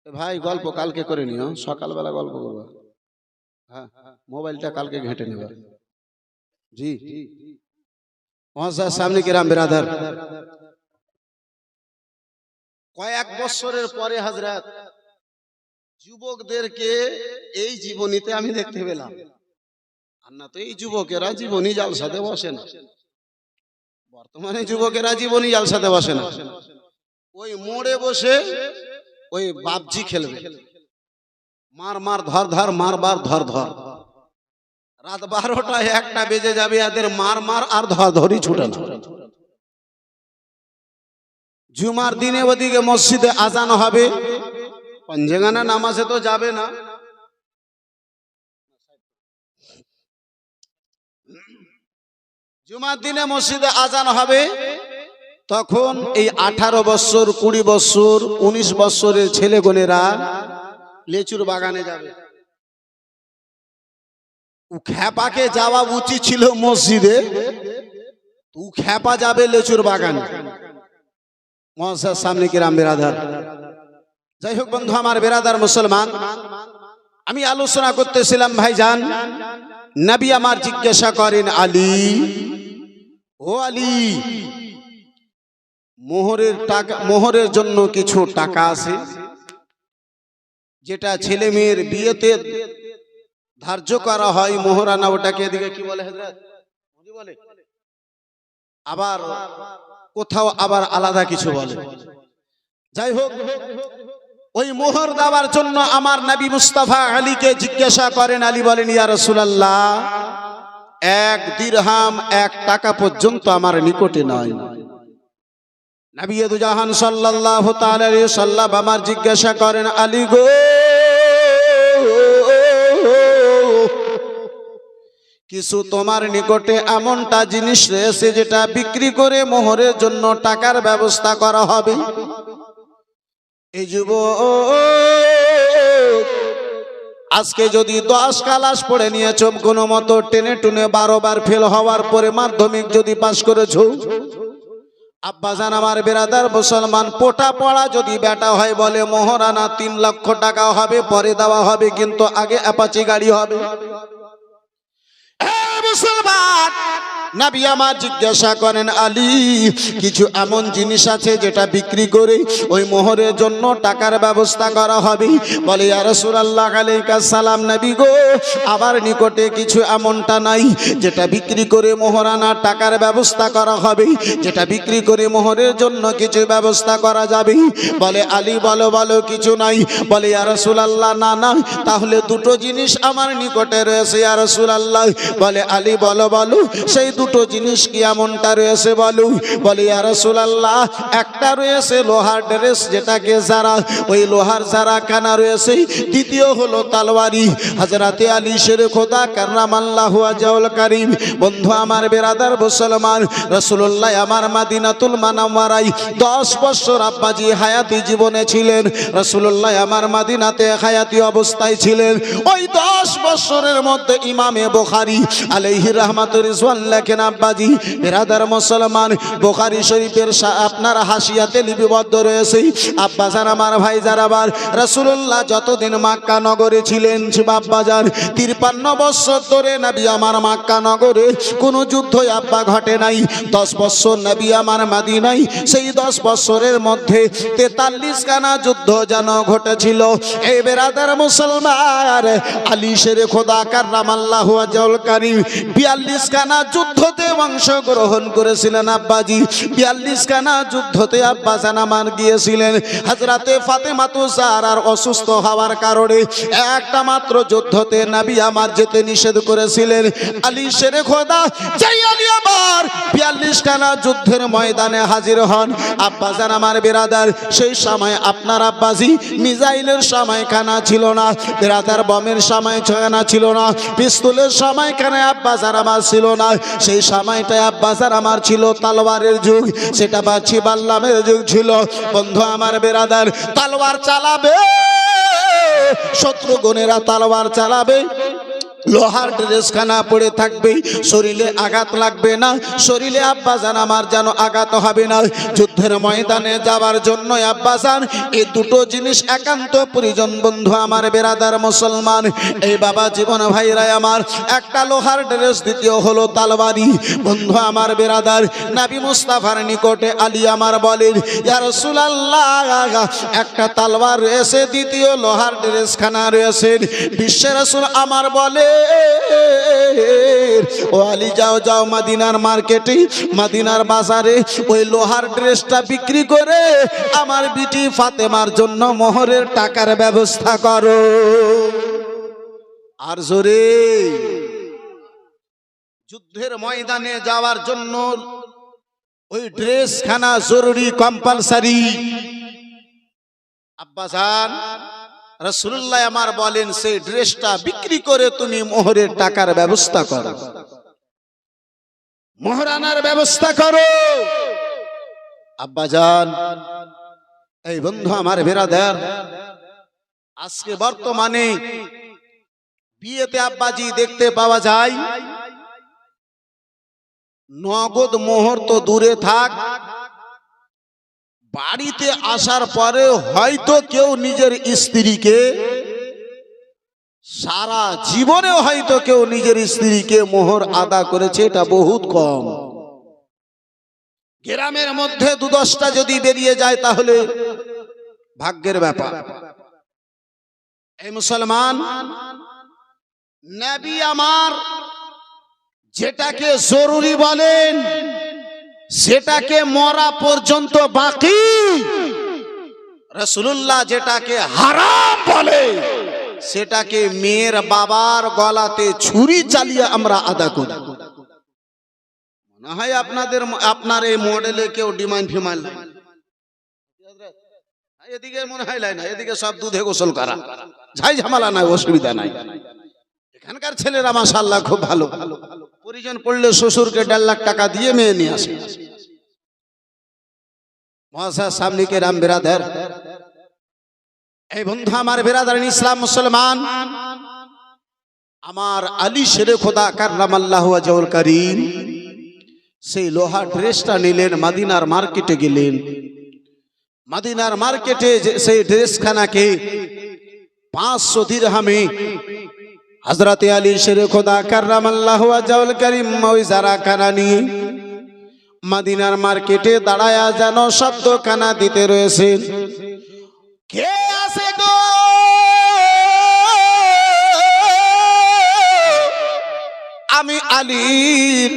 ভাই গল্প কালকে করে নিও, সকালবেলা গল্প করবো, হ্যাঁ মোবাইলটা কালকে ঘেঁটে নেবে। জি মুআজ্জাজ সামনে কিরাম, বিরাদার, কয়েক বছরের পরে হযরত যুবকদেরকে এই জীবনীতে আমি দেখতে পেলাম। আর না তো এই যুবকেরা জীবনী জালসাতে বসে না, বর্তমানে যুবকেরা জীবনী জালসাতে বসে না, ওই মোড়ে বসে ওই বাপজি খেলবে, মার মার ধর ধর, মারবার ধর ধর, রাত 12টা 1টা বেজে যাবে, এদের মার মার আর ধর ধরি ছুটে না। জুমার দিনে ওদিকে মসজিদে আজান হবে, পঞ্জেগানা নামাজে তো যাবে না, জুমার দিনে মসজিদে আজান হবে, তখন এই 18 বছর 20 বছর 19 বছরের ছেলেগুলেরা লেচুর বাগানে যাবে। ও খ্যাপাকে যাওয়া উচিত ছিল মসজিদে, ও খ্যাপা যাবে লেচুর বাগানে। মুআজ্জাজ সামনে কিরাম, বিরাদার, যাই হোক বন্ধু আমার, বিরাদার মুসলমান, আমি আলোচনা করতেছিলাম ভাইজান, নবী আমার জিজ্ঞাসা করেন, আলী, ও আলী, মোহরের জন্য কিছু টাকা আছে, যেটা ছেলে মেয়ের বিয়েতে ধার্য করা হয়, মোহরানা, ওটাকে এদিকে কি বলে হযরত? বলে, আবার কোথাও আবার আলাদা কিছু বলে। যাই হোক, ওই মোহর দেওয়ার জন্য আমার নবী মুস্তাফা আলীকে জিজ্ঞাসা করেন, আলী বলেন, ইয়া রাসূলুল্লাহ, 1 দিরহাম 1 টাকা পর্যন্ত আমার নিকটে নাই। নবী দু জাহান সাল্লাল্লাহু তাআলা আলাইহি সাল্লাম আমার জিজ্ঞাসা করেন, আলী গো, কিছু তোমার নিকটে এমনটা জিনিস রয়েছে যেটা বিক্রি করে মোহরের জন্য টাকার ব্যবস্থা করা হবে। এই যুবক আজকে যদি 10 ক্লাস পড়ে নিয়েছো কোনো মতো টেনে টুনে 12 বার ফেল হওয়ার পরে মাধ্যমিক যদি পাস করেছো, আব্বাজান আমার বেরাদার মুসলমান, পোটা পড়া যদি বেটা হয় বলে মোহরানা 3 লক্ষ টাকা হবে, পরে দেওয়া হবে, কিন্তু আগে অ্যাপাচি গাড়ি হবে। মুসলমান, নবী আমার জিজ্ঞাসা করেন, আলী কিছু এমন জিনিস আছে যেটা বিক্রি করে ওই মোহরের জন্য টাকার ব্যবস্থা করা হবে? বলে ইয়া রাসূলুল্লাহ আলাইহিস সালাম, নবী গো আমার নিকটে কিছু এমনটা নাই যেটা বিক্রি করে মোহরানা টাকার ব্যবস্থা করা হবে, যেটা বিক্রি করে মোহরের জন্য কিছু ব্যবস্থা করা যাবে। বলে আলী বলো বলো কিছু নাই। বলে ইয়া রাসূলুল্লাহ না না, তাহলে দুটো জিনিস আমার নিকটে রয়েছে ইয়া রাসূলুল্লাহ। বলে আলী বলো বলো সেই দুটো জিনিস কি এমনটা রয়েছে বলো। বলে ইয়া রাসূলুল্লাহ একটা রয়েছে লোহার ড্রেস, যেটাকে যারা ওই লোহার যারা কানা রয়েছে, দ্বিতীয় হলো তলোয়ারি। হযরতে আলী শের খোদা কাররামাল্লাহু ওয়াজহুল কারীম, বন্ধু আমার বেরাদার মুসলমান, রাসূলুল্লাহ আমার মদিনাতুল মুনাওয়ারায় 10 বছর আব্বাজি হায়াতি জীবনে ছিলেন। রাসূলুল্লাহ আমার মদিনাতে হায়াতি অবস্থায় ছিলেন। ওই 10 বছরের মধ্যে ইমামে বুখারী আলাইহি রাহমাতুর রিজওয়ান লেখেন, আব্বাজি বেরাদার মুসলমান, বুখারী শরীফের আপনার হাসিয়াতে লিপিবদ্ধ রয়েছে, আব্বাজান আমার ভাই যারাবার, রাসূলুল্লাহ যতদিন মক্কা নগরে ছিলেন আব্বাজান 53 বছর ধরে নবী আমার মক্কা নগরে কোনো যুদ্ধ আব্বা ঘটে নাই। 10 বছর নবী আমার মদিনায়, সেই 10 বছরের মধ্যে 43 খানা যুদ্ধ যেন ঘটেছিল। এই বেরাদার মুসলমান, আলী শের খোদা কাররামাল্লাহু ওয়াজহুল কারীম 42 খানা যুদ্ধতে অংশগ্রহণ করেছিলেন আব্বাজি। 42 খানা যুদ্ধতে আব্বাজান আমার গিয়েছিলেন। হযরতে ফাতেমাতুজ জাহরার অসুস্থ হওয়ার কারণে একটা মাত্র যুদ্ধতে নবী আমার যেতে নিষেধ করেছিলেন। আলী শের খোদা যাই আলী আমার 42 খানা যুদ্ধের ময়দানে হাজির হন। আব্বাজান আমার বেরাদার, সেই সময় আপনার আব্বাজি মিসাইলের সময়খানা ছিল না, বেরাদার বমের সময়খানা ছিল না, পিস্তলের সময়খানা আব্বাজান আমার ছিল না। সেই সময়টায় আব্বাজান আমার ছিল তলোয়ারের যুগ, সেটা বাছি বাল্লামের যুগ ছিল। বন্ধু আমার বেরাদার, তলোয়ার চালাবে, শত্রুগণেরা তলোয়ার চালাবে, লোহার ড্রেসখানা পড়ে থাকবে, শরীরে আঘাত লাগবে না, শরীরে আব্বাজান আমার যেন আঘাত হবে না। যুদ্ধের ময়দানে যাওয়ার জন্য আব্বাজান এই দুটো জিনিস একান্ত প্রয়োজন। বন্ধু আমার বেরাদার মুসলমান, এই বাবা জীবন ভাইরা আমার, একটা লোহার ড্রেস, দ্বিতীয় হলো তলোয়ারি। বন্ধু আমার বেরাদার, নবী মুস্তাফার নিকটে আলী আমার বলেন, ইয়া রাসূলুল্লাহ একটা তলোয়ার রয়েছে, দ্বিতীয় লোহার ড্রেসখানা রয়েছে। বিশ্বের রাসূল আমার বলে, ও আলী যাও যাও মদিনার মার্কেটে, মদিনার বাজারে ওই লোহার ড্রেসটা বিক্রি করে আমার বিটি ফাতেমার জন্য মোহরের টাকার ব্যবস্থা করো। আর জোরে, যুদ্ধের ময়দানে যাওয়ার জন্য ওই ড্রেসখানা জরুরি, কম্পালসারি। আব্বাজান রাসূলুল্লাহ আমার বলেন, সেই ড্রেসটা বিক্রি করে তুমি মোহরের টাকার ব্যবস্থা করো, মোহরানার ব্যবস্থা করো। আব্বাজান, এই বন্ধু আমার বেরাদার, আজকে বর্তমানে বিয়েতে আব্বাজি দেখতে পাওয়া যায়, নগদ মোহর তো দূরে থাক, বাড়িতে আসার পরে হয়তো কেউ নিজের স্ত্রীকে, সারা জীবনে হয়তো কেউ নিজের স্ত্রীকে মোহর আদা করেছে, এটা বহুত কম। গ্রামের মধ্যে 2-10টা যদি বেরিয়ে যায় তাহলে ভাগ্যের ব্যাপার। এই মুসলমান, নবী আমার যেটাকে জরুরি বলেন, সেটাকে মরা পর্যন্ত বাকি, রাসূলুল্লাহ যেটাকে হারাম বলে সেটাকে মেয়ের বাবার গলাতে ছুরি চালিয়ে আমরা আদা করি। মনে হয় আপনার এই মডেলে কেউ ডিমান্ড ফিমান্ড এদিকে মনে হয় না, এদিকে সব দুধে গোসল করা, ঝাই ঝামেলা নাই, অসুবিধা নাই। এখানকার ছেলেরা মাশাআল্লাহ খুব ভালো, পরিজন পড়লে শ্বশুরকে 1.5 লাখ টাকা দিয়ে মেয়ে নিয়ে আসে। মহাশয় সামনে কে রাম বিরাদার, এই বন্ধু আমার বিরাদারিন ইসলাম মুসলমান, আমার আলী শেরে খোদা কাররামাল্লাহু ওয়াজহুল কারীম সেই লোহা ড্রেসটা নিলেন, মদিনার মার্কেটে গেলেন। মদিনার মার্কেটে সেই ড্রেসখানাকে 500 দিরহামে হযরতে আলী শেরে খোদা কাররামাল্লাহু ওয়াজহুল কারীম ওই জারাখানা নিয়ে মদিনার মার্কেটে দাঁড়ায়া যেন শব্দখানা দিতে রয়েছেন, কে আছে গো, আমি আলীর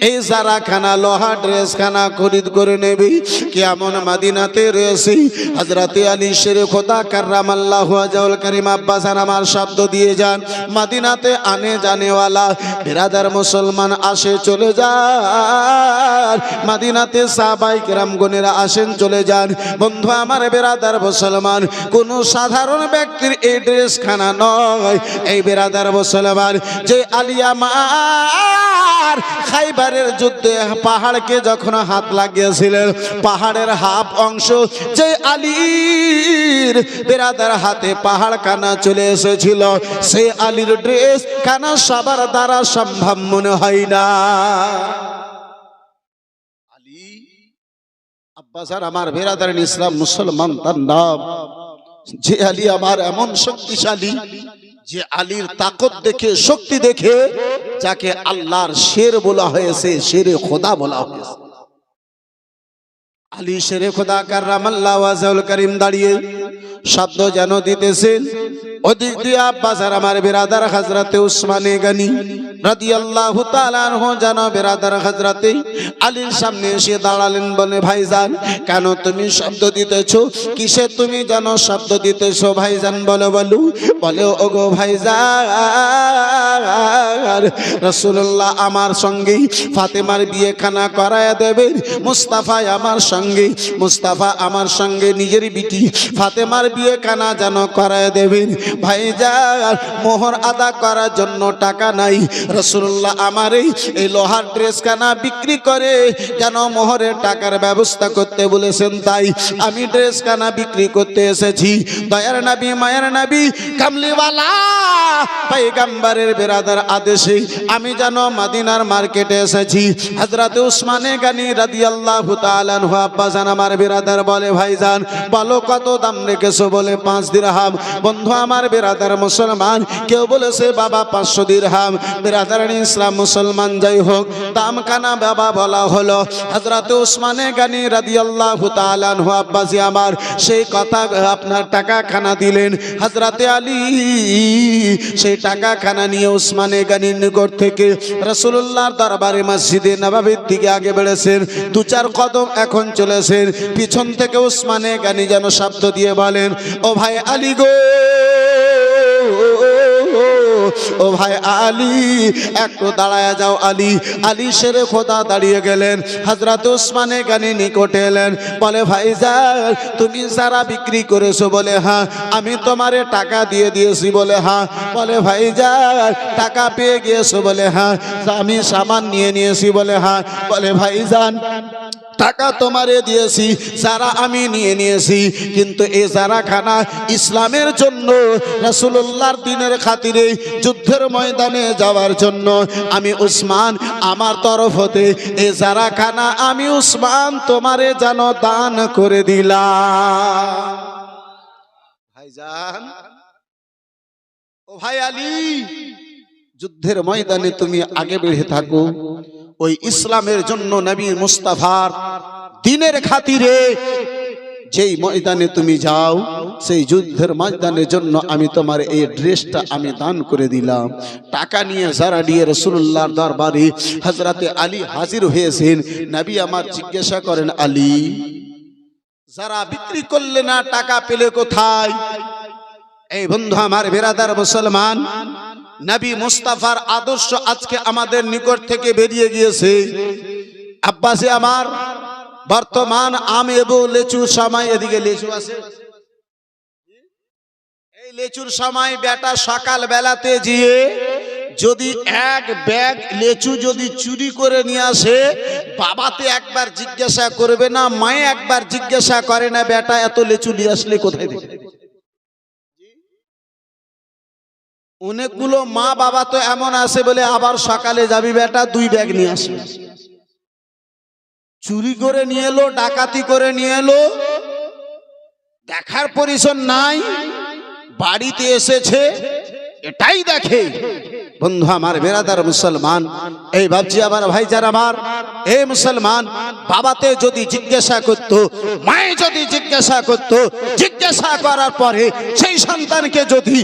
এই জারাখানা লোহা ড্রেস খানা খরিদ করে নেবি। কেমন মদিনাতে রয়েছি, হযরতে আলী শেরে খোদা কাররামাল্লাহু ওয়াজহুল কারীম আব্বাসান আমার শব্দ দিয়ে যান, মদিনাতে আনে জানেওয়ালা বিরাদার মুসলমান আসে চলে যান, মদিনাতে সাহাবায়ে কেরামগণেরা আসেন চলে যান। বন্ধু আমার বিরাদার মুসলমান, কোন সাধারণ ব্যক্তির এই ড্রেস খানা নয়। এই বিরাদার মুসলমান, যে আলী আমার খাইবারের যুদ্ধে পাহাড়কে যখন হাত লাগিয়েছিলেন, পাহাড়ের হাফ অংশ যে আলীর বেরাদার হাতে পাহাড় কানা চলে এসেছিল, সেই আলীর ড্রেস কানা সবার দ্বারা সম্ভব মনে হয় না। আলী আব্বাসার আমার বেরাদার ইসলাম মুসলমান, তার নাম যে আলী আমার এমন শক্তিশালী, যে আলীর তাকত দেখে শক্তি দেখে যাকে আল্লাহর শের বলা হয়েছে, শেরে খোদা বলা হয়েছে। আলী শেরে খোদা কাররামাল্লাহু ওয়াজহুল কারীম দাঁড়িয়ে শব্দ যেন দিতেছেন। ওদিক দিয়ে আব্বাসার আমার বিরাদার হযরতে উসমানে গনি রাদিয়াল্লাহু তাআলা আনহু যেন বিরাদার হযরতে আলীর সামনে এসে দাঁড়ালেন, বলে ভাইজান কেন তুমি শব্দ দিতেছো, কিসে তুমি যেন শব্দ দিতেছো ভাইজান, বলো বলে ওগো ভাইজান, রাসূলুল্লাহ আমার সঙ্গে ফাতেমার বিয়ে খানা করায়া দেবেন, মুস্তাফা আমার সঙ্গে নিজের বিটি ফাতেমার বিয়ে খানা যেন করায়া দেবেন। ভাইজান মোহর আদা করার জন্য টাকা নাই, রাসূলুল্লাহ আমার এই লোহার ড্রেস খানা বিক্রি করে যেন মোহরের টাকার ব্যবস্থা করতে বলেছেন, তাই আমি ড্রেস খানা বিক্রি করতে এসেছি। দয়ার নবী মায়ের নবী কামলিওয়ালা পয়গম্বরের বিরাদার আদেশে আমি যেন মদিনার মার্কেটে এসেছি। হযরতে উসমানে গনি রাদিয়াল্লাহু তাআলা আনহু আব্বাজান আমার বিরাদার বলে, ভাইজান বলো কত দাম রেখেছো, বলে 5 দিরহাম। বন্ধু আমার বিরাদার মুসলমান, কেউ বলেছে বাবা 500 দিরহাম। বিরাদার ইসলাম মুসলমান, যাই হোক দাম কানা বাবা বলা হলো। হযরতে উসমানে গনি রাদিয়াল্লাহু তাআলা আনহু আব্বাজি আমার সেই কথা আপনার টাকা খানা দিলেন। হযরতে আলী সেই টাকা খানা নিয়ে উসমানে গনির নিকট থেকে রাসূলুল্লাহর দরবারে মসজিদে নববীর দিকে আগে বেড়েছেন। 2-4 কদম এখন চলেছেন, পিছন থেকে উসমানে গনি যেন শব্দ দিয়ে বলেন, ও ভাই আলী গো, ও ভাই আলী একটু দাঁড়ায় যাও। আলী শেরে খোদা দাঁড়িয়ে গেলেন, হযরত উসমানে গনি নিকটে এলেন, বলে ভাইজান তুমি সারা বিক্রি করেছো, বলে হ্যাঁ। আমি তোমারে টাকা দিয়ে দিয়েছি, বলে হ্যাঁ। বলে ভাইজান টাকা পেয়ে গিয়েছো, বলে হ্যাঁ। আমি সামান নিয়ে নিয়েছি, বলে হ্যাঁ। বলে ভাইজান টাকা তোমারে দিয়েছি, যারা আমি নিয়ে নিয়েছি, কিন্তু এই জারাখানা ইসলামের জন্য রাসূলুল্লাহর দ্বীনের খাতিরে যুদ্ধের ময়দানে যাওয়ার জন্য আমি উসমান আমার তরফ হতে এই জারাখানা আমি উসমান তোমারে যেন দান করে দিলাম। ভাইজান, ও ভাই আলী, যুদ্ধের ময়দানে তুমি আগে বেড়ে থাকো, ওই ইসলামের জন্য নবী মুস্তাফার দ্বীনের খাতিরে যেই ময়দানে তুমি যাও, সেই যুদ্ধের ময়দানের জন্য আমি তোমার এই ড্রেসটা আমি দান করে দিলাম। টাকা নিয়ে যারা নিয়ে রাসূলুল্লাহর দরবারে হযরতে আলী হাজির হয়েছেন, নবী আমার জিজ্ঞাসা করেন, আলী যারা বিক্রি করলে না টাকা পেলে কোথায়? এই বন্ধু আমার বিরাদার মুসলমান, নবী মুস্তাফার আদর্শ আজকে আমাদের নিকট থেকে বেরিয়ে গিয়েছে। আব্বাসে আমার বর্তমান আম এবং লেচুর সময়, এদিকে লেচু আছে, এই লেচুর সময় বেটা সকাল বেলাতে গিয়ে যদি এক ব্যাগ লেচু যদি চুরি করে নিয়ে আসে, বাবাতে একবার জিজ্ঞাসা করবে না, মায়ে একবার জিজ্ঞাসা করে না, বেটা এত লেচু নিয়ে আসলে কোথায় থেকে? অনেকগুলো মা বাবা তো এমন আছে বলে আবার সকালে যাবি বেটা 2 ব্যাগ নিয়ে আসে, চুরি করে নিয়ে এলো, ডাকাতি করে নিয়ে এলো, দেখার পরিচয় নাই, বাড়িতে এসেছে এটাই দেখে। বন্ধু আমার, বেরাদার মুসলমান, এই ভাবছি আমার ভাইজান আমার, এই মুসলমান, বাবাতে যদি জিজ্ঞাসা করতো, মায়ে যদি জিজ্ঞাসা করতো, জিজ্ঞাসা করার পরে সেই সন্তানকে যদি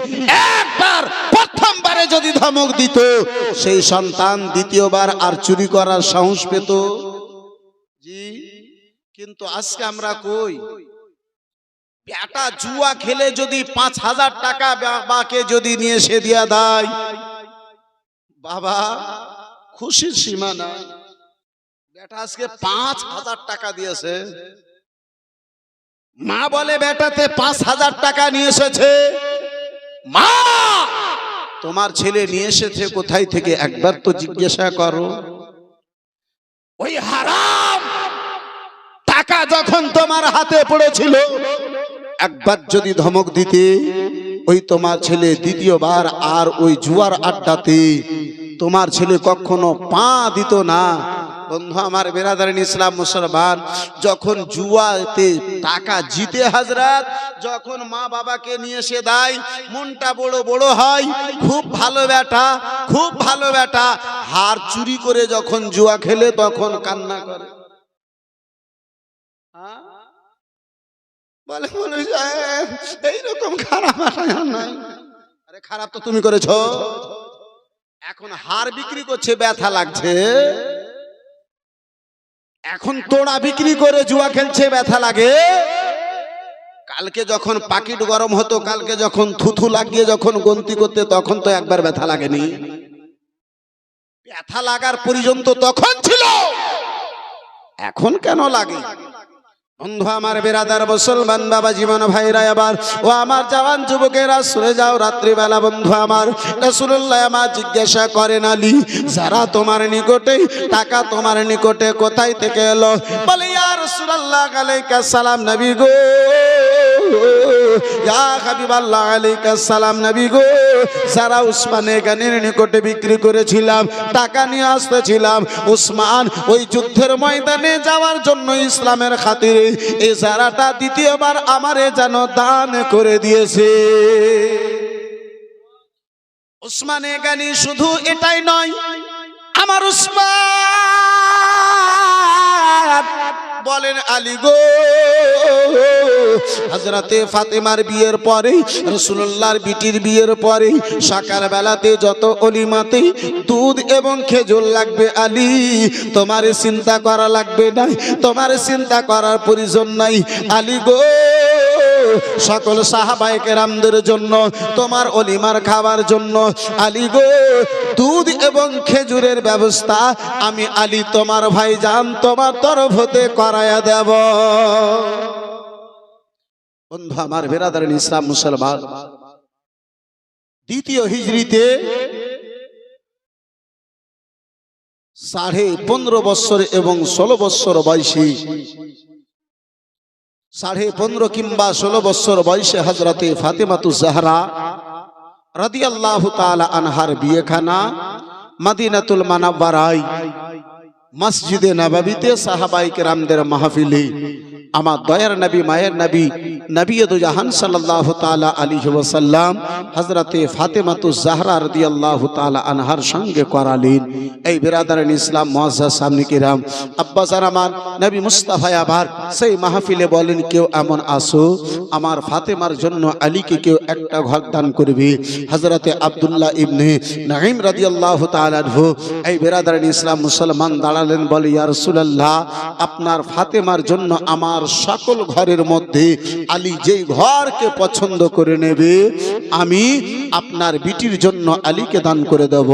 একবার প্রথমবারে যদি ধমক দিত, সেই সন্তান দ্বিতীয়বার আর চুরি করার সাহস পেত। জি, কিন্তু আজকে আমরা কই, বেটা জুয়া খেলে যদি 5,000 টাকা বাবাকে যদি নিয়ে এসে দিয়া দেয়, বাবা খুশির সীমা না। বেটা আজকে 5,000 টাকা দিয়েছে, মা বলে বেটাতে 5,000 টাকা নিয়ে এসেছে, মা তোমার ছেলে নিয়ে এসেছে কোথায় থেকে একবার তো জিজ্ঞাসা করো। ওই হারাম টাকা যখন তোমার হাতে পড়েছিল, একবার যদি ধমক দিতে, ওই তোমার ছেলে দ্বিতীয়বার আর ওই জুয়ার আড্ডাতে তোমার ছেলে কখনো পা দিত না। বন্ধু আমার, বেরাদারিন ইসলাম মুসলমান, যখন জুয়াতে টাকা জিতে হাজরাত, যখন মা বাবাকে নিয়ে এসে দেয়, মনটা বড় বড় হয়, খুব ভালো বেটা, খুব ভালো বেটা। হার চুরি করে যখন জুয়া খেলে তখন কান্না করে, বলে বলে এইরকম খারাপ নাই। আরে খারাপ তো তুমি করেছ। এখন হার বিক্রি করছে, ব্যথা লাগছে। এখন তোড়া বিক্রি করে জুয়া খেলছে, ব্যথা লাগে। কালকে যখন পাকিট গরম হতো, কালকে যখন থুথু লাগিয়ে যখন গন্তি করতে, তখন তো একবার ব্যথা লাগেনি। ব্যথা লাগার পর্যন্ত তখন ছিল, এখন কেন লাগে? বন্ধু আমার, বেরাদার মুসলমান বাবা জীবন ভাইরা, আবার ও আমার জওয়ান যুবকেরা সরে যাও রাত্রিবেলা। বন্ধু আমার, রাসূলুল্লাহ আমার জিজ্ঞাসা করেন, আলী যারা তোমার নিকটে টাকা তোমার নিকটে কোথায় থেকে এলো? বলে ইয়া রাসূলুল্লাহ আলাইহিস সালাম নবী গো, ইয়া হাবিবাল্লাহ আলাইহিস সালাম নবী গো, যারা উসমানে গানির নিকটে বিক্রি করেছিলাম, টাকা নিয়ে আসতেছিলাম, উসমান ওই যুদ্ধের ময়দানে যাওয়ার জন্য ইসলামের খাতিরে এই যারাটা দ্বিতীয়বার আমারে যেন দান করে দিয়েছে। উসমানে গানি শুধু এটাই নয়, আমার উসমান বলেন আলী গো, হযরতে ফাতেমার বিয়ের পরে, রাসূলুল্লাহর বিটির বিয়ের পরে সকাল বেলাতে যত অলিমাতে দুধ এবং খেজুর লাগবে, আলী তোমার চিন্তা করা লাগবে না, তোমার চিন্তা করার প্রয়োজন নাই। আলী গো, সকল সাহাবায়ে কেরামদের জন্য, তোমার অলিমার খাবার জন্য, আলী গো, দুধ এবং খেজুরের ব্যবস্থা আমি আলী তোমার ভাইজান তোমার তরফ হতে করায়া দেব। বন্ধু আমার, বেরাদারিন ইসলাম মুসলমান, দ্বিতীয় হিজরিতে 15.5 বছর এবং 16 বছর বয়সী, 15.5 কিংবা 16 বছর বয়সে হযরতে ফাতেমাতুজ জাহরা রাদিয়াল্লাহু তাআলা আনহার বিয়েখানা মদিনাতুল মুনাওয়ারায় মসজিদে নববীতে সাহাবায়ে কেরামদের মাহফিলে আমার দয়ার নবী, মায়ের নবী, নবী দু জাহান সাল্লাল্লাহু তাআলা আলাইহি ওয়াসাল্লাম হযরতে ফাতেমাতুজ জাহরা রাদিয়াল্লাহু তাআলা আনহার সঙ্গে করালেন। এই বিরাদারিন ইসলাম মুআজ্জাজ সামনে কিরাম, আব্বাজান আমার, নবী মুস্তাফা আবার সেই মাহফিলে বলেন, কেউ এমন আসো আমার ফাতেমার জন্য আলীকে কেউ একটা ঘর দান করবে। হযরতে আব্দুল্লাহ ইবনে নাঈম রাদিয়াল্লাহু তাআলা আনহু এই বিরাদারিন ইসলাম মুসলমান দাঁড়ালেন, বলে ইয়া রাসূলুল্লাহ, আপনার ফাতেমার জন্য আমার সকল ঘরের মধ্যে আলী যেই ঘরকে পছন্দ করে নেবে, আমি আপনার বিটির জন্য আলীকে দান করে দেব।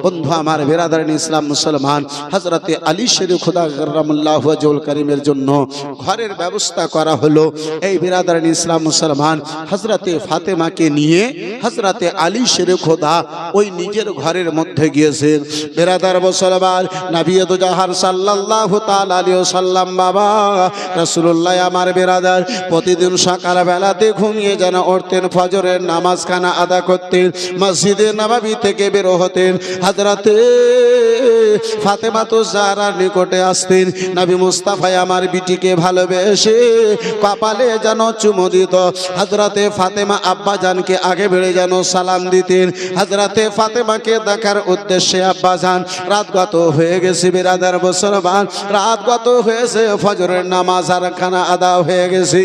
বন্ধু আমার, বিরাদারিন ইসলাম মুসলমান, হযরতে আলী শের খোদা কাররামাল্লাহু ওয়াজহুল কারীমের জন্য ঘরের ব্যবস্থা করা হলো। এই বিরাদারিন ইসলাম মুসলমান, হযরতে ফাতেমাকে নিয়ে হযরতে আলী শের খোদা ওই নিজের ঘরের মধ্যে গিয়েছেন। বিরাদার মুসলমান, নবী দু জাহান সাল্লাল্লাহু তাআলা আলাইহি ওয়াসাল্লাম বাবা রাসূলুল্লাহ রাসূলুল্লাহ আমার বেরাদার প্রতিদিন সকালবেলাতে ঘুমিয়ে যেন উঠতেন, ফজরের নামাজ খানা আদা করতেন, মসজিদে নববী থেকে বের হতেন, হযরতে ফাতেমা তো জাহরার নিকটে আসতেন, নবী মুস্তাফা আমার বিটিকে ভালোবেসে কপালে যেন চুমো দিত। হযরতে ফাতেমা আব্বা জানকে আগে বেড়ে যেন সালাম দিতেন। হযরতে ফাতেমাকে দেখার উদ্দেশ্যে আব্বা জান রাত গত হয়ে গেছে, বিরাদার মুসলমান, রাত গত হয়েছে, ফজরের নামাজ আর খানা আদা হয়ে গেছে,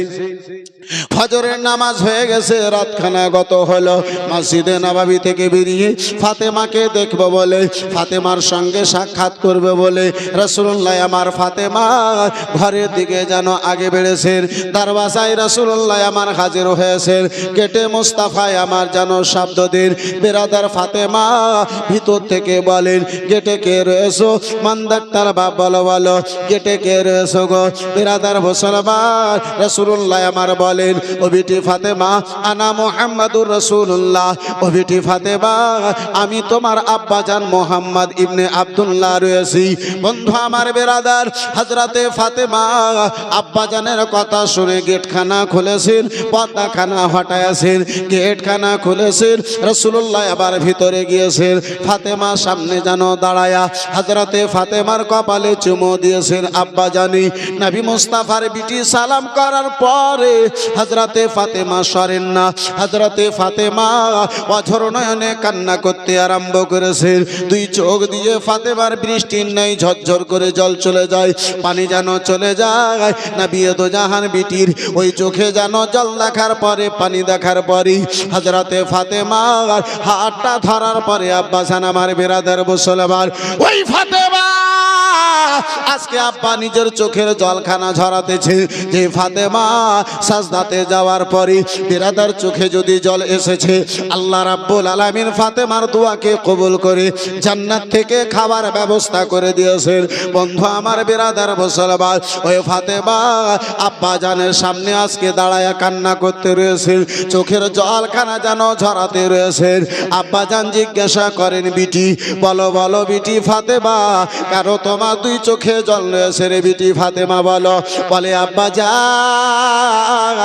ফজরের নামাজ হয়ে গেছে, রাত খানা গত হলো। মসজিদে নববী থেকে বেরিয়ে ফাতেমাকে দেখবো বলে, ফাতেমার সঙ্গে সাক্ষাৎ করবে বলে রাসূলুল্লাহ আমার ফাতেমা ঘরের দিকে যেন আগে বেড়েছেন। দরওয়াজায় রাসূলুল্লাহ আমার হাজির হয়েছেন, গেটে মুস্তাফায় আমার যেন শব্দ দিন, বেরাদার ফাতেমা ভিতর থেকে বলেন, গেটে কে রয়েছো? মান ডাক্তার বাপ বলো বলো, গেটে কে রয়েছো গো? বেরাদার মুসলমান, রাসূলুল্লাহ আমার বলেন, ও বিটি ফাতেমা, আনা মুহাম্মাদুর রাসূলুল্লাহ, ও বিটি ফাতেমা, আমি তোমার আব্বাজান মোহাম্মদ ইবনে আব্দুল্লাহ রয়েছি। বন্ধু আমার বেরাদার, হযরতে ফাতেমা আব্বাজানের কথা শুনে গেটখানা খুলেছেন, পর্দাখানা হটাইয়াছেন, গেটখানা খুলেছেন, রাসূলুল্লাহ আবার ভিতরে গিয়েছেন, ফাতেমা সামনে যেন দাঁড়ায়া হযরতে ফাতেমার কপালে চুমো দিয়েছেন। আব্বাজানি নবী মুস্তাফার বিটি সালাম করার পরে হযরতে ফাতেমা সরেন না, হযরতে ফাতেমা অঝর নয়নে কান্না করতে আরম্ভ করেছেন। দুই চোখ দিয়ে ফাতেমার বৃষ্টির ন্যায় ঝরঝর করে জল চলে যায়, পানি যেন চলে যায়। নবী দো জাহান বিটির ওই চোখে যেন জল দেখার পরে, পানি দেখার পরে হযরতে ফাতেমা হাতটা ধরার পরে আব্বাসান আমার বেরাদার মুসলমান, ওই ফাতেমা আজকে আব্বা নিজের চোখের জলখানা ঝরাতেছে। যে ফাতেমা সাজদাতে যাওয়ার পরে বেরাদার চোখে যদি জল এসেছে, আল্লাহ রাব্বুল আলামিন ফাতেমার দোয়াকে কবুল করে জান্নাত থেকে খাবার ব্যবস্থা করে দিয়েছেন। বন্ধু আমার বেরাদার মুসলমান, ওই ফাতেমা আব্বা জানের সামনে আজকে দাঁড়ায়া কান্না করতে রয়েছেন, চোখের জলখানা যেন ঝরাতে রয়েছেন। আব্বা জান জিজ্ঞাসা করেন, বিটি বলো বলো বিটি ফাতেমা, কারো তোমার দুই চোখে জল রয়েছে রে বিটি ফাতেমা বলো? বলে আব্বা জান,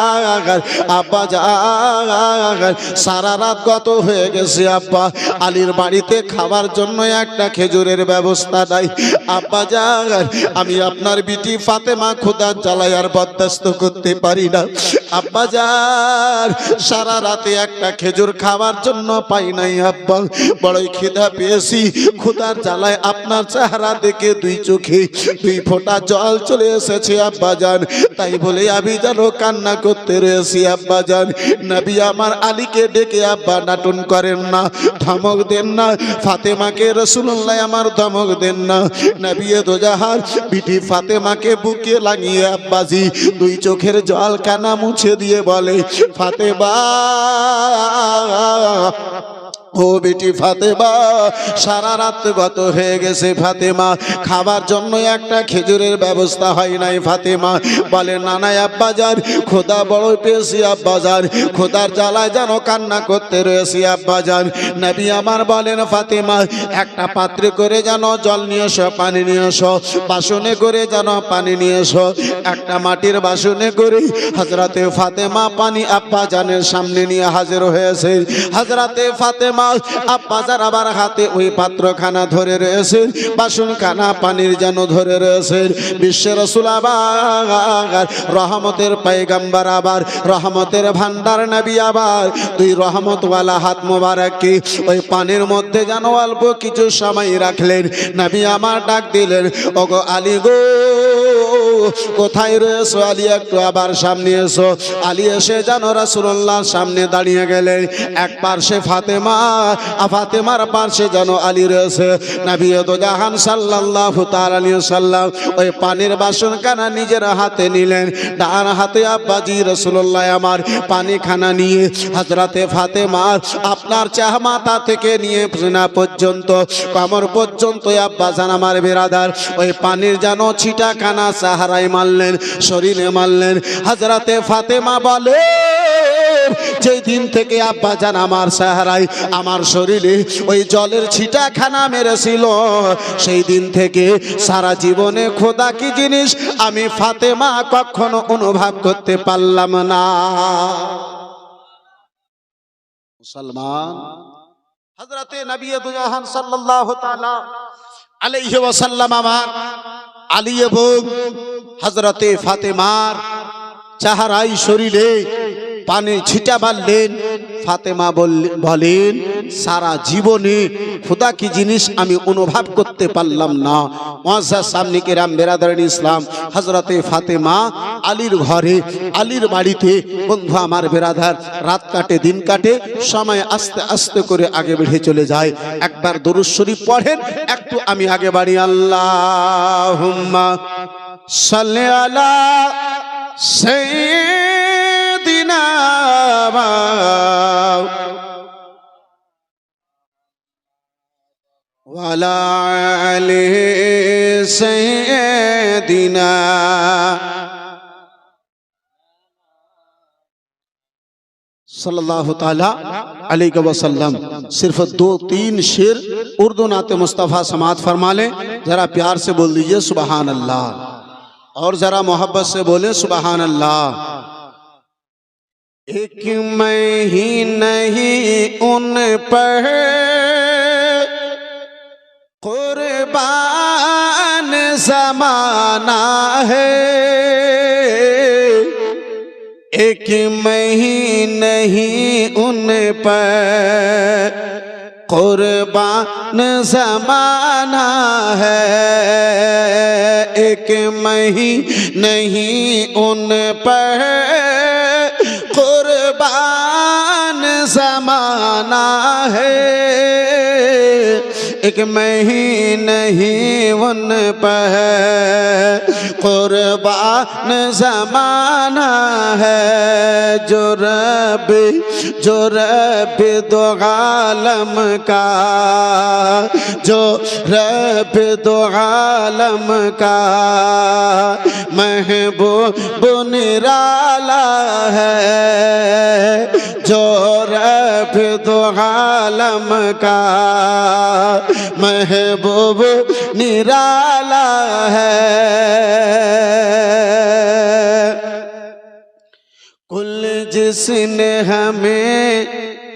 আব্বা জান, সারা রাত গত হয়ে গেছে আব্বা, আলীর বাড়িতে খাবার জন্য একটা খেজুরের ব্যবস্থা নাই। আব্বা জান, আমি আপনার বিটি ফাতেমা খোদার জ্বালায় আর বরদাস্ত করতে পারি না। আব্বা জান, সারা রাতে একটা খেজুর খাওয়ার জন্য পাই নাই আব্বা, বড়ই খিদা পেয়েছি, খোদার জ্বালায় আপনার চেহারা দেখে দুই চোখে দুই ফোঁটা জল চলে এসেছে আব্বা জান, তাই বলে আমি যেন কান্না করতে রয়েছি আব্বা জান। নবী আমার আলীকে ডেকে আব্বা নাটন করেন না, ধমক দেন না, ফাতেমাকে রাসূলুল্লাহ আমার ধমক দেন না। নবী দো জাহান বিটি ফাতেমাকে বুকে লাগিয়ে আব্বাজি দুই চোখের জল কানা মুছে দিয়ে বলে, ফাতেমা ও বেটি ফাতেমা, সারা রাত গত হয়ে গেছে ফাতেমা, খাবার জন্য একটা খেজুরের ব্যবস্থা হয় নাই। ফাতেমা বলে, না না আব্বাজান, খোদা বড় পেয়েছি আব্বাজান, খোদার জ্বালায় যেন কান্না করতে রয়েছি আব্বাজান। নবী আমার বলেন, ফাতেমা একটা পাত্রে করে যেন জল নিয়ে এসো, পানি নিয়ে এসো, বাসনে করে যেন পানি নিয়ে এসো। একটা মাটির বাসনে করে হযরতে ফাতেমা পানি আব্বাজানের সামনে নিয়ে হাজির হয়েছে। হযরতে ফাতেমা আব্বাজান আবার হাতে ওই পাত্রখানা ধরে রয়েছেন, বাসনখানা পানির যেন ধরে রয়েছেন। বিশ্বের রাসূল আবার রহমতের পয়গম্বর, আবার রহমতের ভান্ডার নবী, আবার দুই রহমতওয়ালা হাত মোবারককে ওই পানির মধ্যে যেন অল্প কিছু সময় রাখলেন। নবী আমার ডাক দিলেন, ওগো আলী গো, কোথায় রয়েছো? আলী একটু আবার সামনে এসো। আলী এসে যেন রাসূলুল্লাহর সামনে দাঁড়িয়ে গেলেন। এক পার্শ্বে ফাতেমা, ফাতেমার পার্শ্বে যেন আলী রয়েছে। নবী দো জাহান সাল্লাল্লাহু তাআলা আলাইহি ওয়াসাল্লাম ওই পানির বাসনখানা নিজের হাতে নিলেন, ডান হাতে আব্বাজি রাসূলুল্লাহ আমার পানিখানা নিয়ে হযরতে ফাতেমা আপনার মাথা থেকে নিয়ে না পর্যন্ত, কোমর পর্যন্ত আব্বাজান আমার বিরাদার ওই পানির যেন ছিটাখানা সাহারায় মারলেন, শরীরে মারলেন। হযরতে ফাতেমা বলে, যেই দিন থেকে আব্বাজান আমার চেহারায় আমার শরীরে ওই জলের ছিটাখানা মেরেছিল, সেই দিন থেকে সারা জীবনে খোদা কি জিনিস আমি ফাতেমা কখনো অনুভব করতে পারলাম না। মুসলমান, হযরতে নবী দু জাহান সাল্লাল্লাহু তাআলা আলাইহি ওয়াসাল্লাম আমার আলী এবং হযরতে ফাতেমার চেহারায় শরীরে পানি ছিটা মারলেন। ফাতেমা বলেন সারা জীবনে খোদা কি জিনিস আমি অনুভব করতে পারলাম না। মুআজ্জাজ সামনে কেরাম বেরাদারান ইসলাম, হযরতে ফাতেমা আলীর ঘরে আলীর বাড়িতে বন্ধু আমার বেরাদার রাত কাটে দিন কাটে, সময় আস্তে আস্তে করে আগে বেড়ে চলে যায়। একবার দরুদ শরীফ পড়েন, একটু আমি আগে বাড়ি। আল্লাহুম্মা সাল্লি আলা সাইয়্যিদিনা ওয়ালা আলি সাইয়্যিদিনা। सल्लल्लाहु ताला अलैहि वसल्लम। सिर्फ 2-3 शेर उर्दू नाते मुस्तफ़ा समात फरमा लें, जरा प्यार से बोल दीजिए सुबहान अल्लाह, और जरा मोहब्बत से बोले सुबहान अल्लाह। एक मैं ही नहीं उन पर कुर्बान ज़माना है, एक मैं ही नहीं उन पर कुर्बान ज़माना है, एक मैं ही नहीं उन पर कुर्बान ज़माना है, एक मैं ही नहीं उन पर कुर्बान ज़माना है। जो रब दो आलम का, जो रब दो आलम का महबूब निराला है, जो रब दो आलम का महबूब निराला है। कुल जिसने हमें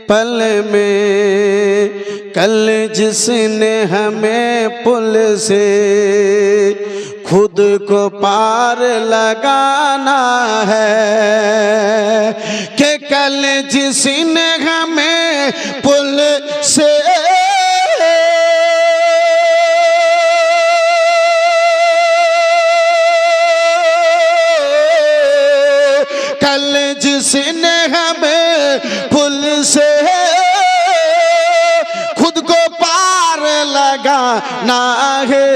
पल में, कल जिसने हमें पुल से खुद को पार लगाना है, कि कल जिसने हमें पुल से कल जिसने हमें पुल से खुद को पार लगाना है,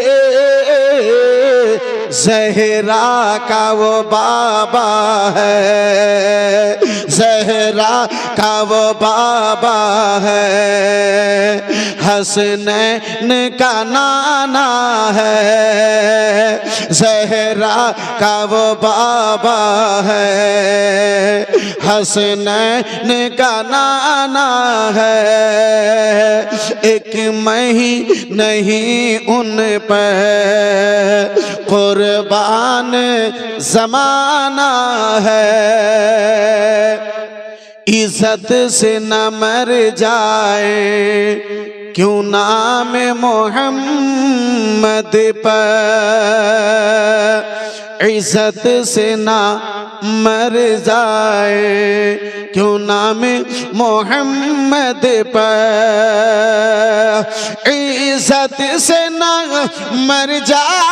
ज़हरा का वो बाबा है, ज़हरा का वो बाबा है, हसनैन का नाना है, ज़हरा का वो बाबा है, हसनैन का नाना है, एक मैं ही नहीं उन पर कुर्बान ज़माना है। इज्जत से न मर जाए क्यों नाम मोहम्मद पर, इज्जत से ना मर जाए क्यों नाम मोहम्मद पर, इज्जत से ना मर जाए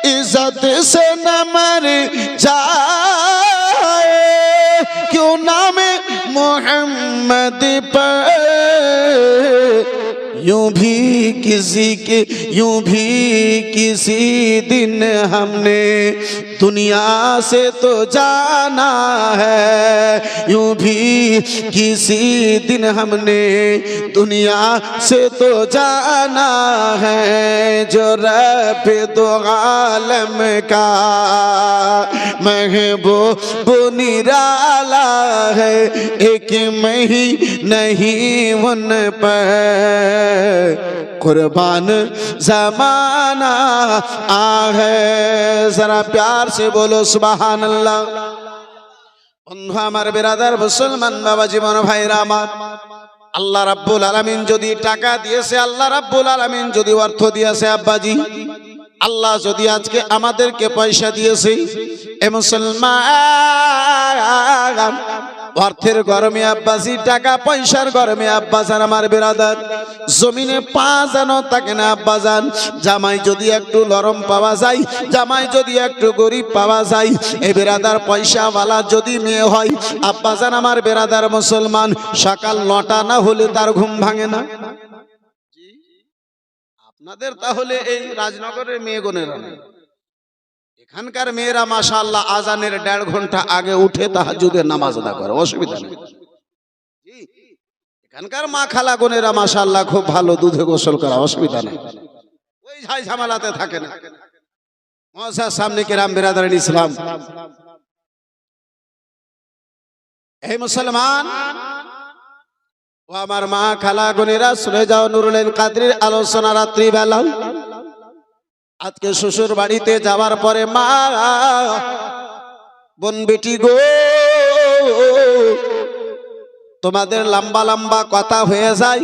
इज्जत से न मर जाए क्यों नाम मोहम्मद पर, यूं भी किसी दिन हमने दुनिया से तो जाना है, यूं भी किसी दिन हमने दुनिया से तो जाना है। जो रब दो आलम का महबूब निराला है, एक मैं ही नहीं उन पर कुर्बान जमाना आ है। जरा प्यार से बोलो सुभान अल्लाह। बंधु আমার বিরাদার মুসলমান বাবা জীবন ভাইরা আমার, আল্লাহ রাব্বুল আলামিন যদি টাকা দিয়েছে, আল্লাহ রাব্বুল আলামিন যদি অর্থ দিয়েছে আব্বাজি, আল্লাহ যদি আজকে আমাদেরকে পয়সা দিয়েছে, এ মুসলমান অর্থের গরমে আব্বাসি, টাকা পয়সার গরমে আব্বাজান আমার বিরাদার, জমিনে পা যেন থাকে না আব্বাজান। জামাই যদি একটু নরম পাওয়া যায়, জামাই যদি একটু গরিব পাওয়া যায়, এ বিরাদার পয়সাওয়ালা যদি মেয়ে হয় আব্বাজান আমার বিরাদার মুসলমান, সকাল 9টা না হলে তার ঘুম ভাঙে না। আপনাদের তাহলে এই রাজনগরের মেয়েগণেরা না, এখানকার মেয়েরা মাশাআল্লাহ আজানের 1.5 ঘন্টা আগে উঠে তাহাজ্জুদের নামাজ আদা করে, অসুবিধা নেই। এখানকার মা খালা বোনেরা মাশাআল্লাহ খুব ভালো, দুধে গোসল করা, অসুবিধা নেই, ওই ঝাই ঝামেলাতে থাকে না। মুআজ্জাজ সামনে কিরাম বিরাদারিন ইসলাম, এই মুসলমান ও আমার মা খালা বোনেরা, শুনে যাও নুরুল কাদরির আলোচনা রাত্রি বেলা। আজকে শ্বশুর বাড়িতে যাওয়ার পরে মা বোন বেটি গো, তোমাদের লম্বা লম্বা কথা হয়ে যায়,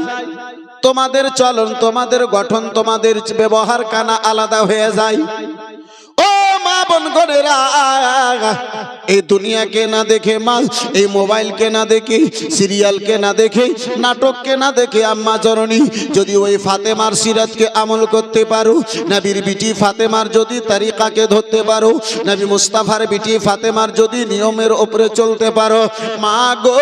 তোমাদের চলন, তোমাদের গঠন, তোমাদের ব্যবহার কানা আলাদা হয়ে যায়। ও মা বোন গনেরা, এই দুনিয়াকে না দেখে মা, এই মোবাইলকে না দেখে, সিরিয়ালকে না দেখে, নাটককে না দেখে আম্মা জননী যদি ওই ফাতেমার সিরাতকে আমল করতে পারো, নবীর বিটি ফাতেমার যদি তরিকাকে ধরতে পারো, নবী মুস্তাফার বিটি ফাতেমার যদি নিয়মের উপরে চলতে পারো, মা গো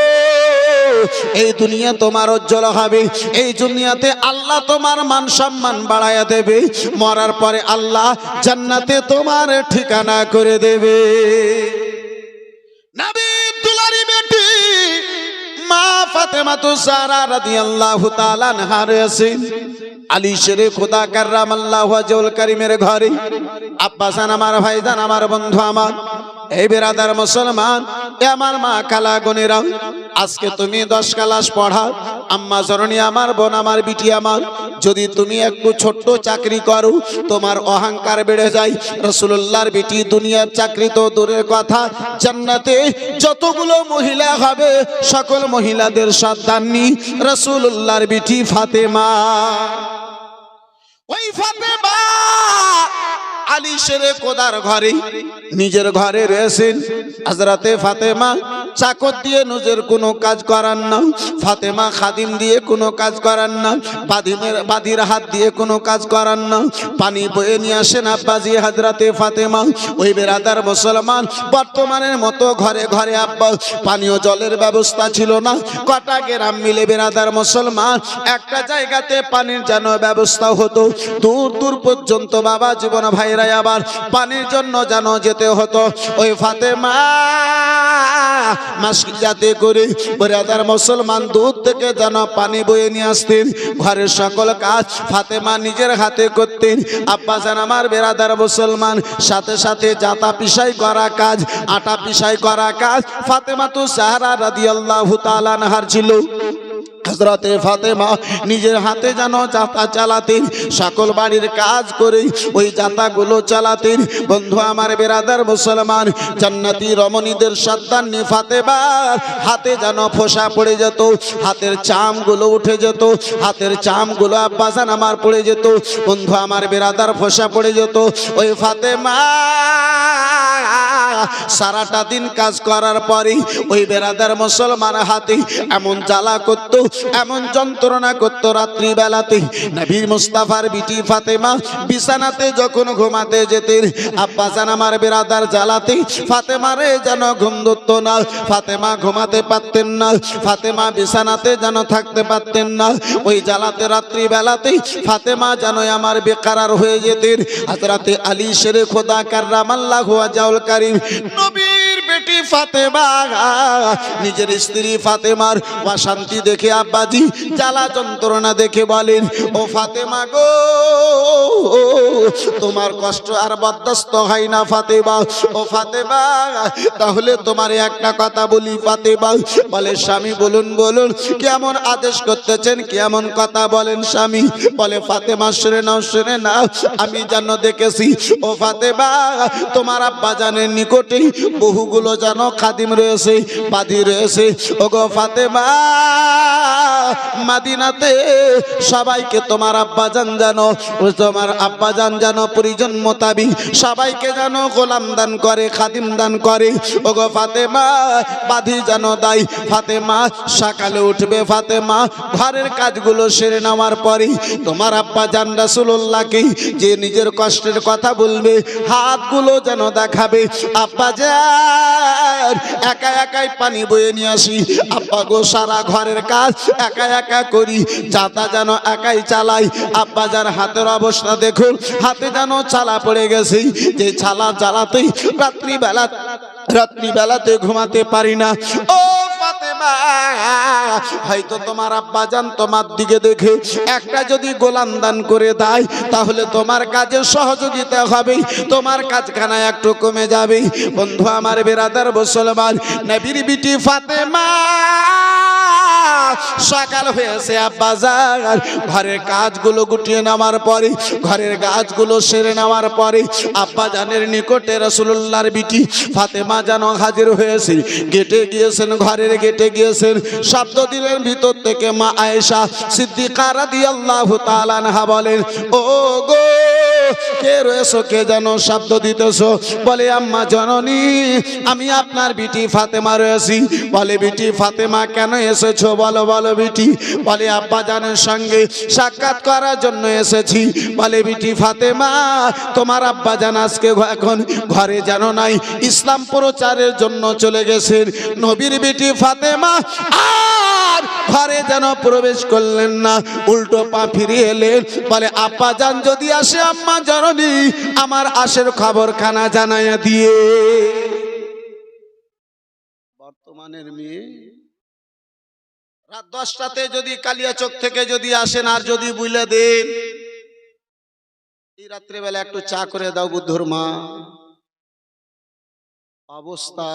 এই দুনিয়া তোমার উজ্জ্বল হবে, এই দুনিয়াতে আল্লাহ তোমার মান সম্মান বাড়ায়া দেবে, মরার পরে আল্লাহ জান্নাতে তোমার ঠিকানা করে দেবে। নবী দুলারি বেটি মা ফাতেমা তো জাহরা রাদিয়াল্লাহু তাআলা আনহা রয়েছে আলী শেরে খোদা কাররামাল্লাহু ওয়াজহুল কারীমের ঘরে। আব্বাসান আমার ভাইজান আমার বন্ধু আমার, এই বেরাদার মুসলমান, এ আমার মা খালা বোনেরা, আজকে তুমি 10 ক্লাস পড়া আম্মা জননী আমার বোন আমার বিটি আমার, যদি তুমি একটু ছোট্ট চাকরি করো তোমার অহংকার বেড়ে যায়। রাসূলুল্লাহর বিটি দুনিয়ার চাকরি তো দূরের কথা, জান্নাতে যতগুলো মহিলা হবে সকল মহিলাদের সন্তাননি রাসূলুল্লাহর বিটি ফাতেমা। ওই ফাতেমা আলী শেরে খোদার ঘরে, নিজের ঘরে রয়েছেন। হযরতে ফাতেমা চাকর দিয়ে নিজের কোনো কাজ করান না, ফাতেমা খাদিম দিয়ে কোনো কাজ করান না, বাদির হাত দিয়ে কোনো কাজ করান না। পানি বয়ে নিয়ে আসেন আব্বাজি হযরতে ফাতেমা। ওই বেরাদার মুসলমান, বর্তমানের মতো ঘরে ঘরে আব্বা পানীয় জলের ব্যবস্থা ছিল না। কটা গ্রাম মিলে বেরাদার মুসলমান একটা জায়গাতে পানির যেন ব্যবস্থা হতো, দূর দূর পর্যন্ত বাবা জীবন ভাইরা আবার পানির জন্য যেন যেতে হতো। ওই ফাতেমা মাসকিলাতে করে বেরাদার মুসলমান দূর থেকে যেন পানি বয়ে নিয়ে আসতেন। ঘরের সকল কাজ ফাতেমা নিজের হাতে করতেন। আব্বা জান আমার বেরাদার মুসলমান, সাথে সাথে জাতা পিসাই করা কাজ, আটা পিসাই করা কাজ ফাতেমা তো জাহরা রাদিয়াল্লাহু তাআলা আনহার ছিল। হযরতে ফাতেমা নিজের হাতে যেন জাতা চালাতেন, সকল বাড়ির কাজ করে ওই জাতাগুলো চালাতেন। বন্ধু আমার বেরাদার মুসলমান, জান্নাতি রমণীদের সন্তান ফাতেমার হাতে যেন ফোঁসা পড়ে যেত, হাতের চামগুলো উঠে যেত, হাতের চামগুলো আব্বাজান আমার পড়ে যেত। বন্ধু আমার বেরাদার ফোঁসা পড়ে যেত। ওই ফাতেমা সারাটা দিন কাজ করার পরে ওই বেরাদার মুসলমান হাতে এমন জ্বালা করতো, এমন যন্ত্রণা করতো রাত্রি বেলাতে। নবী মুস্তাফার বিটি ফাতেমা বিছানাতে যখন ঘুমাতে যেতেন, আব্বাজান আমার বেরাদার জ্বালাতে ফাতেমারে যেন ঘুম ধরতো না, ফাতেমা ঘুমাতে পারতেন না, ফাতেমা বিছানাতে যেন থাকতে পারতেন না। ওই জ্বালাতে রাত্রি বেলাতে ফাতেমা যেন আমার বেকারার হয়ে যেতেন। হযরতে আলী শেরে খোদা কাররামাল্লাহু ওয়াজহুল কারীম নবীর বেটি ফাতেমা নিজের স্ত্রী ফাতেমার অশান্তি দেখে আব্বাজি জ্বালা যন্ত্রণা দেখে বলেন, ও ফাতেমা গো, তোমার কষ্ট আর বরদাস্ত হয় না ফাতেমা। ও ফাতেমা, তাহলে তোমার একটা কথা বলি ফাতেমা। বলে স্বামী বলুন বলুন, কেমন আদেশ করতেছেন, কেমন কথা বলেন স্বামী। বলে ফাতেমা শুনে নাও শুনে নাও, আমি যেন দেখেছি ও ফাতেমা তোমার আব্বাজানের নিকটে বহুগুলো যেন খাদিম রয়েছে, বাদী রয়েছে। ও গো ফাতেমা, মাদিনাতে সবাইকে তোমার আব্বাজান জানো, ও তোমার আব্বাজান জানো পরিজন মোতাবিক সবাইকে যেন গোলাম দান করে, খাদিম দান করে। ও গো ফাতেমা, বাদী যেন দেয়। ফাতেমা সকালে উঠবে, ফাতেমা ঘরের কাজগুলো সেরে নেওয়ার পরে তোমার আব্বাজান রাসূলুল্লাহকে যে নিজের কষ্টের কথা বলবে, হাতগুলো যেন দেখাবে। আব্বাজান একা একাই পানি বয়ে নিয়ে আসি, আব্বা গো সারা ঘরের কাজ একা একা করি, যাতা যেন একাই চালাই। আব্বাজান হাতের অবস্থা দেখুন, হাতে যেন চালা পড়ে গেছে, যে চালা জ্বালাতেই রাত্রিবেলাতে ঘুমাতে পারি না। ও ফাতেমা, হয়তো তোমার আব্বাজান তোমার দিকে দেখে একটা যদি গোলাম দান করে দেয়, তাহলে তোমার কাজে সহযোগিতা হবে, তোমার কাজখানা একটু কমে যাবে। বন্ধু আমার বেরাদার মুসলমান, নবীর বিটি ফাতেমা সকাল হয়েছে, আব্বাজান ঘরের কাজগুলো গুটিয়ে নেওয়ার পরে, ঘরের কাজগুলো সেরে নেওয়ার পরে আব্বাজানের নিকটে রাসূলুল্লাহর বিটি ফাতেমা যেন হাজির হয়েছে। গেটে গিয়েছেন, ঘরের গেটে গিয়েছেন, শব্দ দিলেন ভিতর থেকে মা আয়েশা সিদ্দিকা রাদিয়াল্লাহু তাআলা আনহা বলেন, ও গো কে রয়েছো, কে যেন শব্দ দিতেছো। বলে আম্মা জননী, আমি আপনার বিটি ফাতেমা রয়েছি। বলে বিটি ফাতেমা কেন এসেছো বলো বলো বিটি। বলে আব্বাজানের সঙ্গে সাক্ষাৎ করার জন্য এসেছি। বলে বিটি ফাতেমা, তোমার আব্বাজান আজকে এখন ঘরে যেন নাই, ইসলাম প্রচারের জন্য চলে গেছেন। নবীর বিটি ফাতেমা আর ঘরে যেন প্রবেশ করলেন না, উল্টো পা ফিরিয়ে এলেন। বলে আব্বাজান যদি আসে আম্মা জননী আমার আশের খবর খানা জানাইয়া দিয়ে। বর্তমানের মেয়ে রাত 10টাতে যদি কালিয়াচক থেকে যদি আসেন আর যদি বুঝলে দেন এই রাত্রেবেলা একটু চা করে দাও বুদ্ধর মা, অবস্থা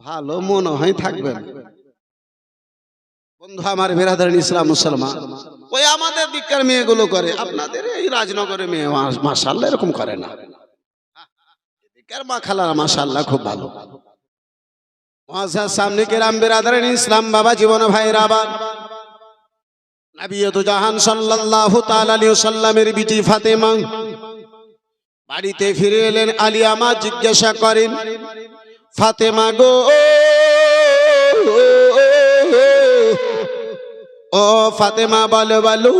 ভালো মনে হয় থাকবে না। বন্ধু আমার বেরাদার ইসলাম মুসলমান, ওই আমাদের দিককার মেয়েগুলো করে, আপনাদের এই রাজনগরে মেয়ে মাশাআল্লাহ এরকম করে না। দিককার মা খালারা মাশাআল্লাহ খুব ভালো। মুআজ্জাজ সামনে কেরাম বেরাদার ইসলাম বাবা জীবন ভাইরা, আবার নবিয়্যত জাহান সাল্লাল্লাহু তাআলা আলাইহি ওয়াসাল্লামের বিটি ফাতেমা বাড়িতে ফিরে এলেন। আলী আমা জিজ্ঞাসা করেন, ফাতেমা গো, ও ফাতেমা বলো বলো,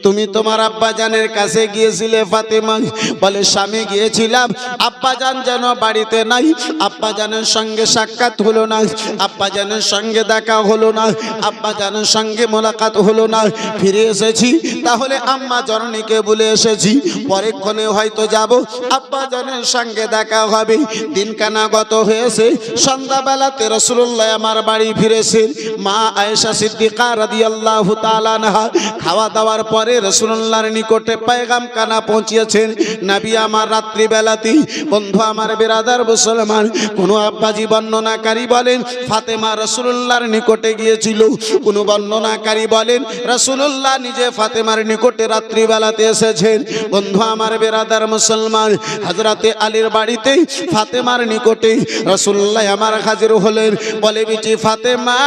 তুমি তোমার আব্বাজানের কাছে গিয়েছিলে ফাতেমা? বলে স্বামী গিয়েছিলাম, আব্বাজান যেন বাড়িতে নাই, আব্বাজানের সঙ্গে সাক্ষাৎ হলো না, আব্বাজানের সঙ্গে দেখা হলো না, আব্বাজানের সঙ্গে মোলাকাত হলো না। ফিরে এসেছি, তাহলে আম্মা জননীকে বলে এসেছি পরেক্ষণে হয়তো যাব, আব্বাজানের সঙ্গে দেখা হবে। দিনখানা গত হয়েছে, সন্ধ্যাবেলাতে রাসূলুল্লাহ আমার বাড়ি ফিরেছেন। মা আয়েশা সিদ্দিকা রাদিয়াল্লাহু তাআলা আনহা খাওয়া দাওয়ার পরে রাসূলুল্লাহর নিকটে পেগাম কানা পৌঁছিয়েছেন। নবী আমার রাত্রি বেলাতেই, বন্ধু আমার বেরাদার মুসলমান, কোন আব্বাজি বর্ণনাকারী বলেন ফাতেমা রাসূলুল্লাহর নিকটে গিয়েছিল, কোন বর্ণনাকারী বলেন রাসূলুল্লাহ নিজে ফাতেমার নিকটে রাত্রি বেলাতে এসেছেন। বন্ধু আমার বেরাদার মুসলমান, হযরতে আলীর বাড়িতে ফাতেমার নিকটে রাসূলুল্লাহ আমার হাজির হলেন। বলে বিটি ফাতেমা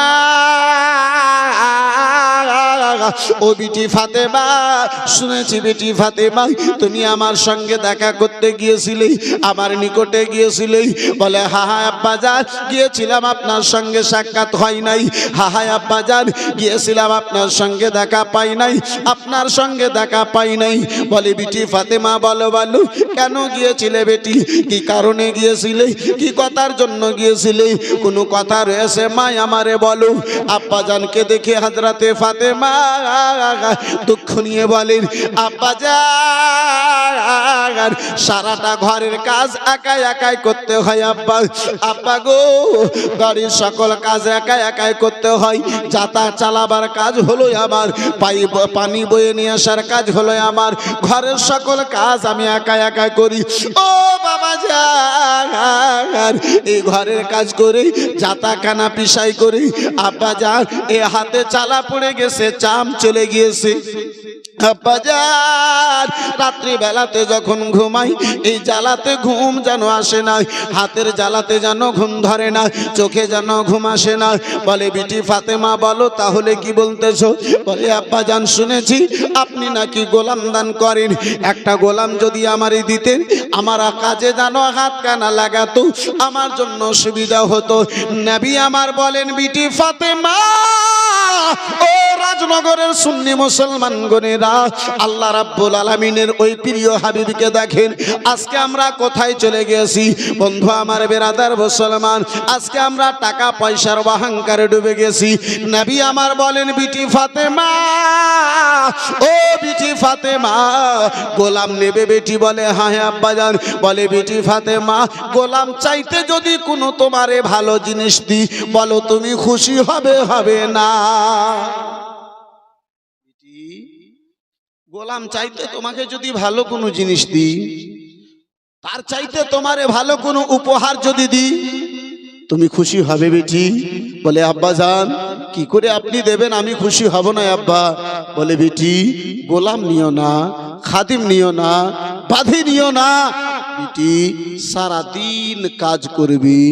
ও বিটি ফাতেমা, শুনেছি বিটি ফাতেমা তুমি আমার সঙ্গে দেখা করতে গিয়েছিলে, আমার নিকটে গিয়েছিলে। বলে হ্যাঁ হ্যাঁ আব্বাজান গিয়েছিলাম, আপনার সঙ্গে সাক্ষাৎ হয় নাই। হ্যাঁ হ্যাঁ আব্বাজান গিয়েছিলাম, আপনার সঙ্গে দেখা পাই নাই, আপনার সঙ্গে দেখা পাই নাই। বলে বিটি ফাতেমা বলো বলো কেন গিয়েছিলে বেটি, কি কারণে গিয়েছিলে, কি কথার জন্য গিয়েছিলে, কোনো কথা রয়েছে মা আমারে বলো। আব্বাজানকে দেখে হযরতে ফাতেমা দুঃখ নিয়ে বলেন আব্বাজান সারাটা ঘরের কাজ একাই একাই করতে হয় আব্বা, আব্বা গো বাড়ির সকল কাজ একাই একাই করতে হয়, যাতায়াত চালাবার কাজ হলো আমার, পানি বয়ে নিয়ে আসার কাজ হলো আমার, ঘরের সকল কাজ আমি একা একা করি। ও বাবা যান এই ঘরের কাজ করে জাতাখানা পিসাই করে আব্বা যান এ হাতে চালা পড়ে গেছে, চাম চলে গিয়েছে। আব্বাজান রাত্রি বেলাতে যখন ঘুমাই এই জ্বালাতে ঘুম যেন আসে না, হাতের জ্বালাতে যেন ঘুম ধরে না, চোখে যেন ঘুম আসে না। বলে বিটি ফাতেমা বলো তাহলে কি বলতেছো? বলে আব্বাজান শুনেছি আপনি নাকি গোলাম দান করেন, একটা গোলাম যদি আমারই দিতেন আমার কাজে যেন হাত কানা লাগাতো, আমার জন্য সুবিধা হতো। নবী আমার বলেন বিটি ফাতেমা ও রাজনগরের সুন্নি মুসলমান গণেরা, আল্লাহ রাব্বুল আলামিনের ওই প্রিয় হাবিবকে দেখেন আজকে আমরা কোথায় চলে গেছি। বন্ধু আমার বেরাদার মুসলমান, আজকে আমরা টাকা পয়সার অহংকারে ডুবে গেছি। নবী আমার বলেন বিটি ফাতেমা ও বিটি ফাতেমা গোলাম নেবে বেটি? বলে হ্যাঁ হ্যাঁ আব্বাজান। বলে বিটি ফাতেমা গোলাম চাইতে যদি কোনো তোমারে ভালো জিনিস দিই বলো তুমি খুশি হবে হবে না? গোলাম চাইতে তোমাকে যদি ভালো কোনো জিনিস দিই, তার চাইতে তোমারে ভালো কোনো উপহার যদি দিই তুমি খুশি হবে বেটি? বলে আব্বাজান কি করে আপনি দেবেন আমি খুশি হব না আব্বা? বলে বেটি গোলাম নিও না, খাদিম নিও না, বাঁধি নিও না, বেটি সারাদিন কাজ করবি,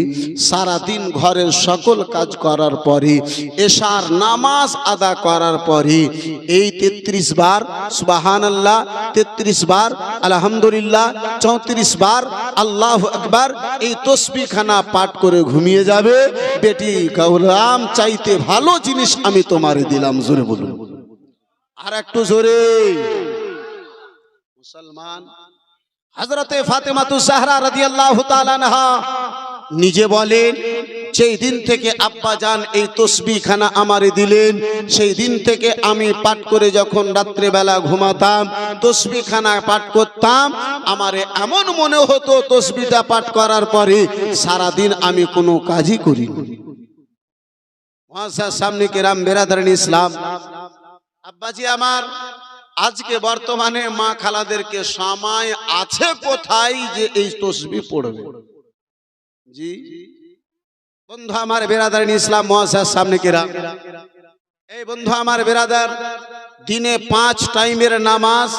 সারাদিন ঘরের সকল কাজ করার পরে এশার নামাজ আদা করার পরে এই 33 বার সুবহানাল্লাহ, 33 বার আলহামদুলিল্লাহ, 34 বার আল্লাহু আকবার এই তাসবিহ খানা পাঠ করে ঘুমিয়ে যাবে। বেটি গোলাম চাইতে ভালো জিনিস আমি তোমারে দিলাম। জোরে বলুন আর একটু জোরে। মুসলমান হযরতে ফাতেমাতুজ জাহরা রাদিয়াল্লাহু তাআলা আনহা নিজে বলেন সেই দিন থেকে আব্বা জান এই তাসবিহ খানা আমারে দিলেন, সেই দিন থেকে আমি পাঠ করে যখন রাত্রে বেলা ঘুমাতাম তাসবিহ খানা পাঠ করতাম, আমারে এমন মনে হতো তাসবিহটা পাঠ করার পরে সারা দিন আমি কোনো কাজই করিনি। মুআজ্জাজ সামনে কেরাম বেরাদারান ইসলাম, আব্বাজি আমার আজকে বর্তমানে মা খালাদেরকে সময় আছে কোথায় যে এই তাসবিহ পড়বে? জি বন্ধু আমার বেরাদারান ইসলাম, মুআজ্জাজ সামনে কেরাম, এই বন্ধু আমার বেরাদার দিনে 5 টাইমের নামাজ,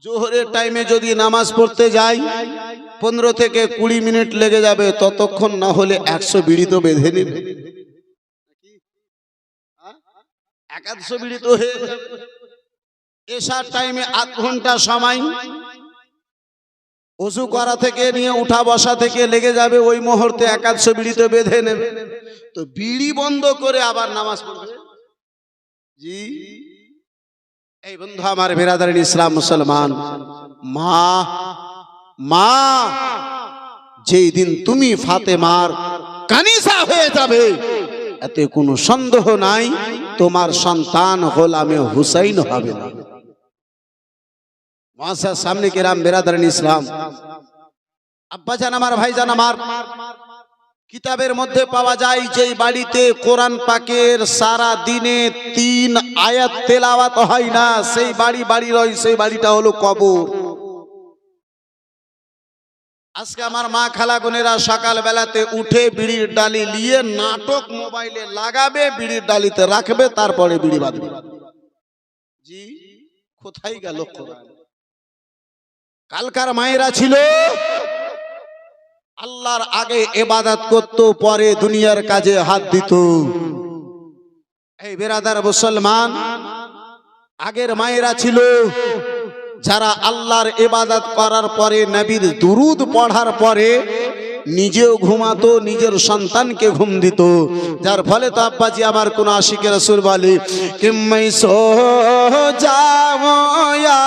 জোহরের টাইমে যদি নামাজ পড়তে যাই 15 থেকে 20 মিনিট লেগে যাবে, ততক্ষণ না হলে 100 বিড়ি তো বেঁধে নেবে। 100 বিড়ি তো হয়ে যাবে। এশার টাইমে 8 ঘন্টা সময়, ওযু করা থেকে নিয়ে উঠা বসা থেকে লেগে যাবে, ওই মুহূর্তে 100 বিড়ি তো বেঁধে নেবে। তো বিড়ি বন্ধ করে আবার নামাজ পড়বে? জি এই বন্ধু আমার বেরাদারান ইসলাম মুসলমান, মা মা যেই দিন তুমি ফাতেমার কানিসা হয়ে যাবে এতে কোনো সন্দেহ নাই তোমার সন্তান গোলামে হুসাইন হবে না। মুআজ্জাজ সামনে কেরাম বেরাদারান ইসলাম, আব্বাজান আমার ভাইজান আমার, কিতাবের মধ্যে পাওয়া যায় যেই বাড়িতে কোরআন পাকের সারা দিনে 3 আয়াত তেলাওয়াত হয় না সেই বাড়ি রয়, সেই বাড়িটা হলো কবর। আজকে আমার মা খালা বোনেরা সকাল বেলাতে উঠে বিড়ির ডালি নিয়ে নাটক মোবাইলে লাগাবে, বিড়ির ডালিতে রাখবে, তারপরে বিড়ি বাঁধবে। জি কোথায় গেল কোরআন? কালকার মায়েরা ছিল আল্লাহর আগে ইবাদত করত, পরে দুনিয়ার কাজে হাত দিত। এই বেরাদার মুসলমান আগের মায়েরা ছিল যারা আল্লাহর ইবাদত করার পরে নবীর দুরুদ পড়ার পরে নিজেও ঘুমাতো, নিজের সন্তানকে ঘুম দিত। যার ফলে তো আব্বাজি আমার কোন আশিকে রাসূল বলে कि मैं सो जाऊं या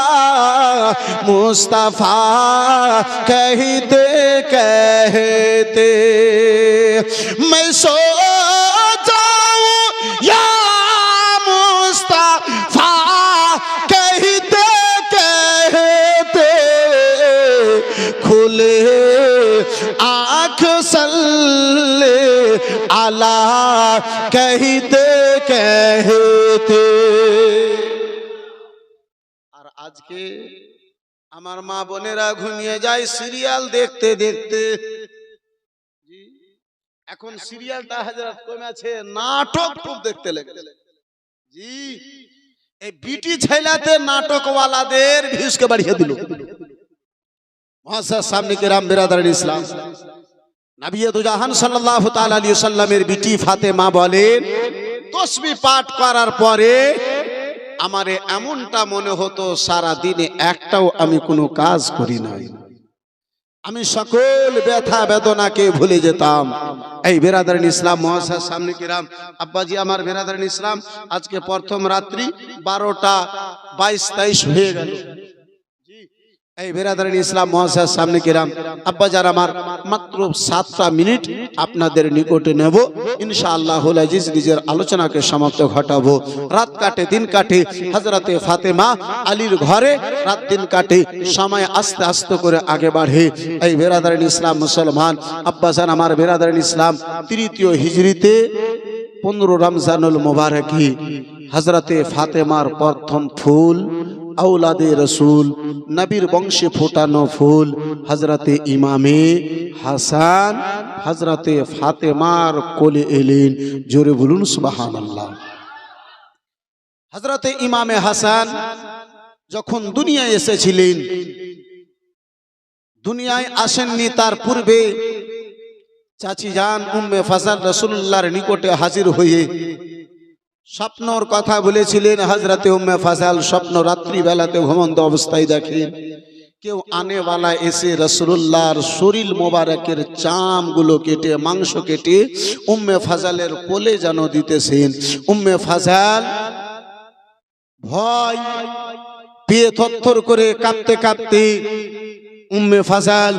मुस्तफा कहते कहते मैं सो जाऊं या मुस्तफा कहते कहते खुले आँख सल्ले आला कहते कहते। আর আজকে আমার মা বোনেরা ঘুমিয়ে যায় সিরিয়াল দেখতে দেখতে। এখন সিরিয়ালটা হযরত কমেছে, নাটক খুব দেখতে লেগেছে। জি, এই বিটি ছেলাতে নাটকওয়ালাদের ভিউজকে বাড়িয়ে দিল। মুআজ্জাজ সামনে কিরাম বিরাদার ইসলাম, নবী দু জাহান সাল্লাল্লাহু তাআলা আলাইহি ওয়াসাল্লামের বিটি ফাতেমা বলেন, তাসবিহ পাঠ করার পরে আমারে এমনটা মনে হতো সারা দিনে একটাও আমি কোনো কাজ করি নাই, আমি সকল ব্যথা বেদনাকে ভুলে যেতাম। এই বিরাদারিন ইসলাম, মুআজ্জাজ সামনে কিরাম, আব্বাজি আমার বিরাদারিন ইসলাম, আজকে প্রথম রাত্রি 12টা 22-23 হয়ে গেল। এই বিরাদারিন ইসলাম, মুআজ্জাজ সামনে কিরাম, আব্বাজান আমার মাত্র 7টা মিনিট আপনাদের নিকটে নেব ইনশাআল্লাহুল আজিজ। নিজের আলোচনাকে সমাপ্ত ঘটাবো। রাত কাটে দিন কাটে, হযরতে ফাতেমা আলীর ঘরে রাত দিন কাটে, সময় আস্তে আস্তে করে আগে বাড়ে। এই বিরাদারিন ইসলাম মুসলমান, আব্বাজান আমার বিরাদারিন ইসলাম, 3য় হিজরিতে 15 রমজানুল মুবারকি হযরতে ফাতেমার প্রথম ফুল, আওলাদে রসুল, নবীর বংশে ফোটানো ফুল হযরতে ইমামে হাসান হযরতে ফাতেমার কোলে এলেন। জোরে বলুন সুবহানাল্লাহ। হযরতে ইমামে হাসান যখন দুনিয়ায় এসেছিলেন, দুনিয়ায় আসেননি তার পূর্বে চাচি জান উম্মে ফাজল রাসূলুল্লাহর নিকটে হাজির হয়ে স্বপ্নর কথা বলেছিলেন। হযরতে উম্মে ফাজল স্বপ্ন রাত্রি বেলাতে ঘুমন্ত অবস্থায় দেখেন কেউ আনেওয়ালা এসে রাসূলুল্লাহর শরীর মোবারকের চামগুলো কেটে, মাংস কেটে উম্মে ফাজলের কোলে যেন দিতেছেন। উম্মে ফাজল ভয় পেয়ে থরথর করে কাঁপতে কাঁপতে উম্মে ফাজল,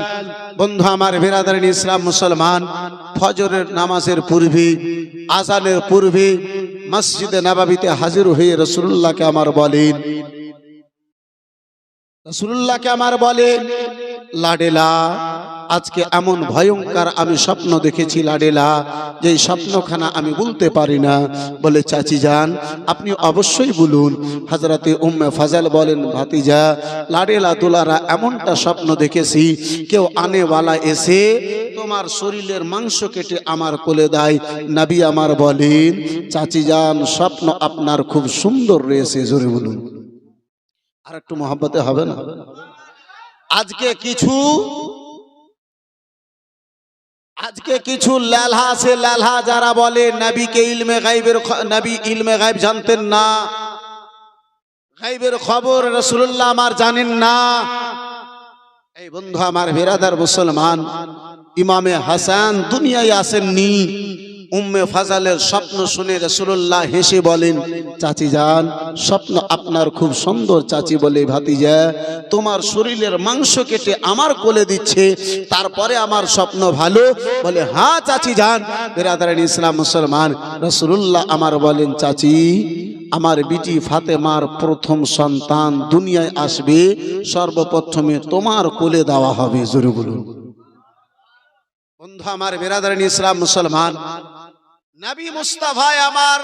বন্ধু আমার বিরাদারিন ইসলাম মুসলমান, ফজরের নামাজের পূর্বে, আজানের পূর্বে মসজিদে নববীতে হাজির হয়ে রাসূলুল্লাহকে আমার বলেন, লাডেলা আজকে এমন ভয়ঙ্কর আমি স্বপ্ন দেখেছি লাডেলা, যে স্বপ্নখানা আমি বলতে পারি না। বলে চাচি যান আপনি অবশ্যই বলুন। হযরতে উম্মে ফাজল বলেন, ভাতিজা লাডেলা দুলারা, এমনটা স্বপ্ন দেখেছি কেউ আনেওয়ালা এসে তোমার শরীরের মাংস কেটে আমার কোলে দেয়। নবী আমার বলেন, চাচি যান স্বপ্ন আপনার খুব সুন্দর রয়েছে। জোরে বলুন, আর একটু মহব্বতে হবে না? আজকে কিছু লালহা আছে, লালহা যারা বলে নবীকে নবী ইলমে গায়ব জানতেন না, গায়বের খবর রাসূলুল্লাহ আমার জানেন না। এই বন্ধু আমার বিরাদার মুসলমান, ইমামে হাসান দুনিয়ায় আসেননি। উম্মে ফাজলের স্বপ্ন শুনে রাসূলুল্লাহ হেসে বলেন, চাচি যান স্বপ্ন আপনার খুব সুন্দর। চাচি বলে, ভাতিজা তোমার শরীরের মাংস কেটে আমার কোলে দিচ্ছে, তারপরে আমার স্বপ্ন ভালো? বলে, হ্যাঁ চাচি যান। বিরাদারিন ইসলাম মুসলমান, রাসূলুল্লাহ আমার বলেন, চাচি আমার বিটি ফাতেমার প্রথম সন্তান দুনিয়ায় আসবে, সর্বপ্রথমে তোমার কোলে দেওয়া হবে। জোরে বলুন। বন্ধু আমার বিরাদারিন ইসলাম মুসলমান, নবী মুস্তাফা আমার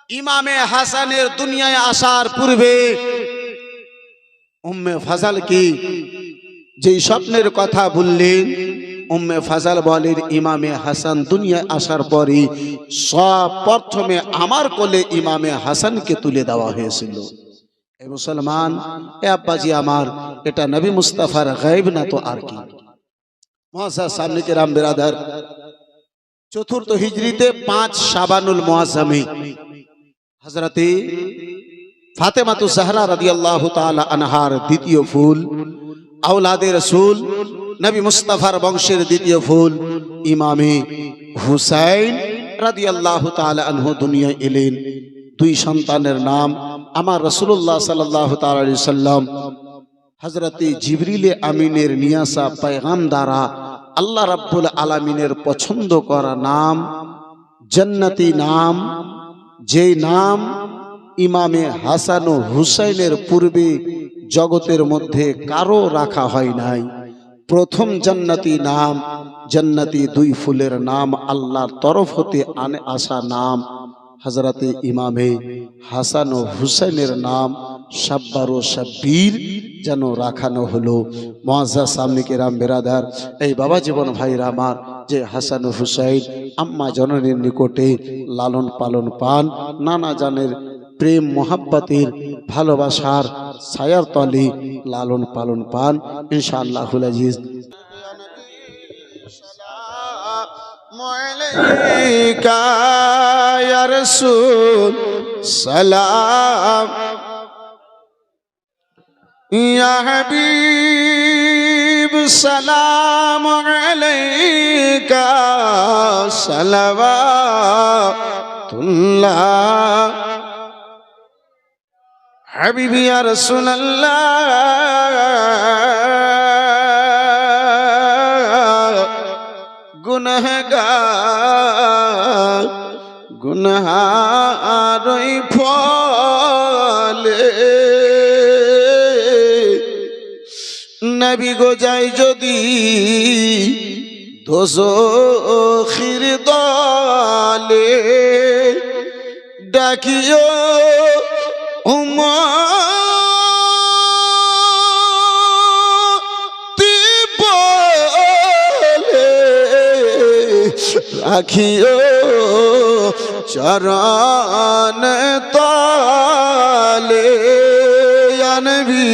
ইমামে হাসানের দুনিয়ায় আসার পূর্বে উম্মে ফাজল কি যেই স্বপ্নের কথা বললেন, উম্মে ফাজল বলেন, ইমামে হাসান দুনিয়ায় আসার পরে সব প্রথমে আমার কোলে ইমামে হাসানকে তুলে দেওয়া হয়েছিল। এ মুসলমান, এ আব্বাজি আমার, এটা নবী মুস্তাফার গায়ব না তো আর কি? মুআজ্জাজ সামনে কিরাম বিরাদার, 4th হিজরিতে 5 শাবানুল মুআজ্জামে হযরতে ফাতেমাতু জাহরা রাদিয়াল্লাহু তাআলা আনহার দ্বিতীয় ফুল, আওলাদে রাসূল নবী মুস্তাফার বংশের দ্বিতীয় ফুল ইমামে হুসাইন রাদিয়াল্লাহু তাআলা আনহু দুনিয়ায় এলেন। দুই সন্তানের নাম আমার রাসূলুল্লাহ সাল্লাল্লাহু তাআলা আলাইহি সাল্লাম হযরতে জিবরিল আমিনের নিয়াসা পেগাম দ্বারা আল্লাহ রাব্বুল আলামিনের পছন্দ করা নাম, জান্নাতি নাম, যে নাম ইমামে হাসান ও হুসাইনের পূর্বে জগতের মধ্যে কারো রাখা হয় নাই। প্রথম জান্নাতি নাম, জান্নাতি দুই ফুলের নাম আল্লাহর তরফ হতে আসা নাম হযরতে ইমামে হাসান ও হুসাইনের নাম শাব্বার ও শাব্বির যেন রাখানো হলো। মুআজ্জাজ সামনে কেরাম বেরাদার, এই বাবা জীবন ভাইরা আমার, যে হাসান ও হুসাইন আম্মা জননীর নিকটে লালন পালন পান, নানা জানের প্রেম মোহাব্বতের ভালোবাসার ছায়ার তলে লালন পালন পান ইনশাআল্লাহুল আজিজ। আলাইকা ইয়া রাসূল সালাম, ইয়া হাবিব সালাম আলাইকা সালাওয়াতুল্লাহ, হাবিবি ইয়া রাসূলুল্লাহ, গুনাহগার গুনাহারই ফলে নবী গো যাই যদি দোজখির দলে, ডাকিও উম্মতি বলে, রাখিও চরণ তলে, ইয়া নবী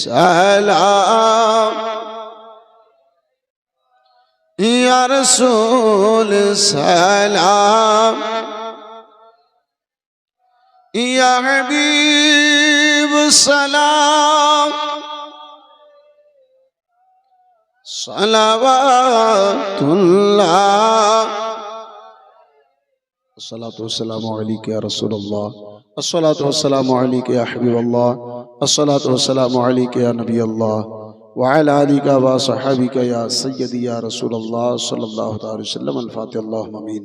সালাম, ইয়া রাসূল সালাম, ইয়া হাবিব সালাম, সালাওয়াতুল্লাহ, আসসালাতু ওয়াসসালামু আলাইকা ইয়া রাসূলুল্লাহ, আসসালাতু ওয়াসসালামু আলাইকা ইয়া হাবিবাল্লাহ, আসসালাতু ওয়াসসালামু আলাইকা ইয়া নবিয়াল্লাহ, ওয়া আলা আলিকা ওয়া সাহাবিকা ইয়া সাইয়্যিদি ইয়া রাসূলুল্লাহ সাল্লাল্লাহু আলাইহি ওয়াসাল্লাম। আল-ফাতিহা। আল্লাহুম্মা আমিন।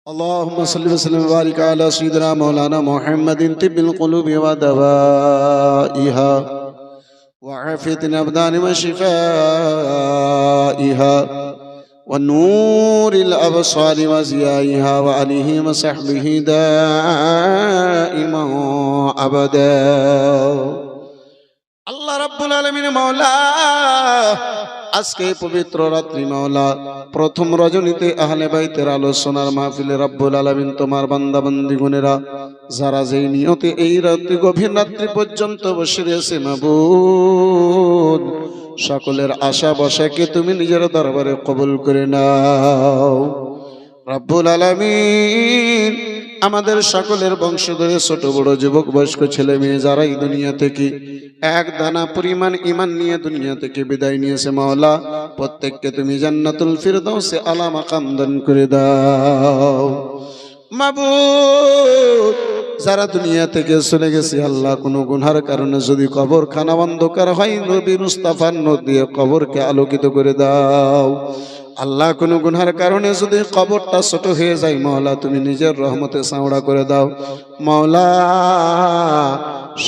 اللهم صل وسلم وبارك على سيدنا مولانا محمد طب القلوب ودوائها وعافية الأبدان وشفائها ونور الأبصار وزيائها وعليه وصحبه دائما أبدا। الله رب العالمين مولا আজকে পবিত্র রাত্রি মাওলা প্রথম রজনীতে আহলে বাইতের আলোচনার মাহফিলে রব্বুল আলামিন তোমার বান্দা বান্দীগণেরা যারা যেই নিয়তে এই রাত্রি গভীর রাত্রি পর্যন্ত বসে রয়েছে মাবুদ, সকলের আশা বসাকে তুমি নিজের দরবারে কবুল করে নাও। রব্বুল আলামিন আমাদের সকলের বংশধরে ছোট বড় যুবক বয়স্ক ছেলে মেয়ে যারা এই দুনিয়া থেকে এক দানা পরিমাণ ঈমান নিয়ে দুনিয়া থেকে বিদায় নিয়েছে মাওলা, প্রত্যেককে তুমি জান্নাতুল ফিরদাউসে আলা মাকাম দান করে দাও। মাবুদ যারা দুনিয়া থেকে চলে গেছে আল্লাহ কোনো গুনার কারণে যদি কবরখানা অন্ধকার হয়, নবী মুস্তাফার নূর দিয়ে কবরকে আলোকিত করে দাও। আল্লাহ কোনো গুনার কারণে যদি কবরটা ছোট হয়ে যায় মাওলা তুমি নিজের রহমতে চাওড়া করে দাও। মাওলা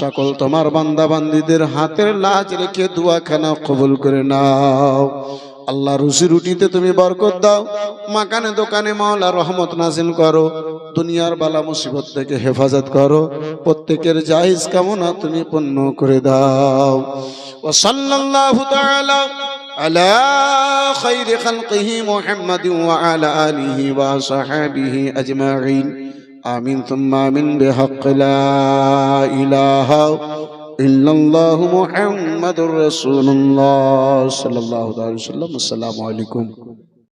সকল তোমার বান্দা বান্দীদের হাতের লাজ রেখে দুয়াখানা কবুল করে নাও। আল্লাহ রুজি রুটিতে তুমি বরকত দাও, মাকানে দোকানে মাওলা রহমত নাজিল করো, দুনিয়ার বালা মুসিবত থেকে হেফাজত করো, প্রত্যেকের জায়েজ কামনা তুমি পূর্ণ করে দাও। ওয়া সাল্লাল্লাহু তাআলা আলা খায়রি খালকিহি মুহাম্মাদিন ওয়া আলা আলিহি ওয়া সাহবিহি আজমাইন। আমিন সুম্মা আমিন বিহাক্কি লা ইলাহা ইল্লাল্লাহু মুহাম্মাদুর রাসূলুল্লাহ সাল্লাল্লাহু আলাইহি ওয়াসাল্লাম। আসসালামু আলাইকুম।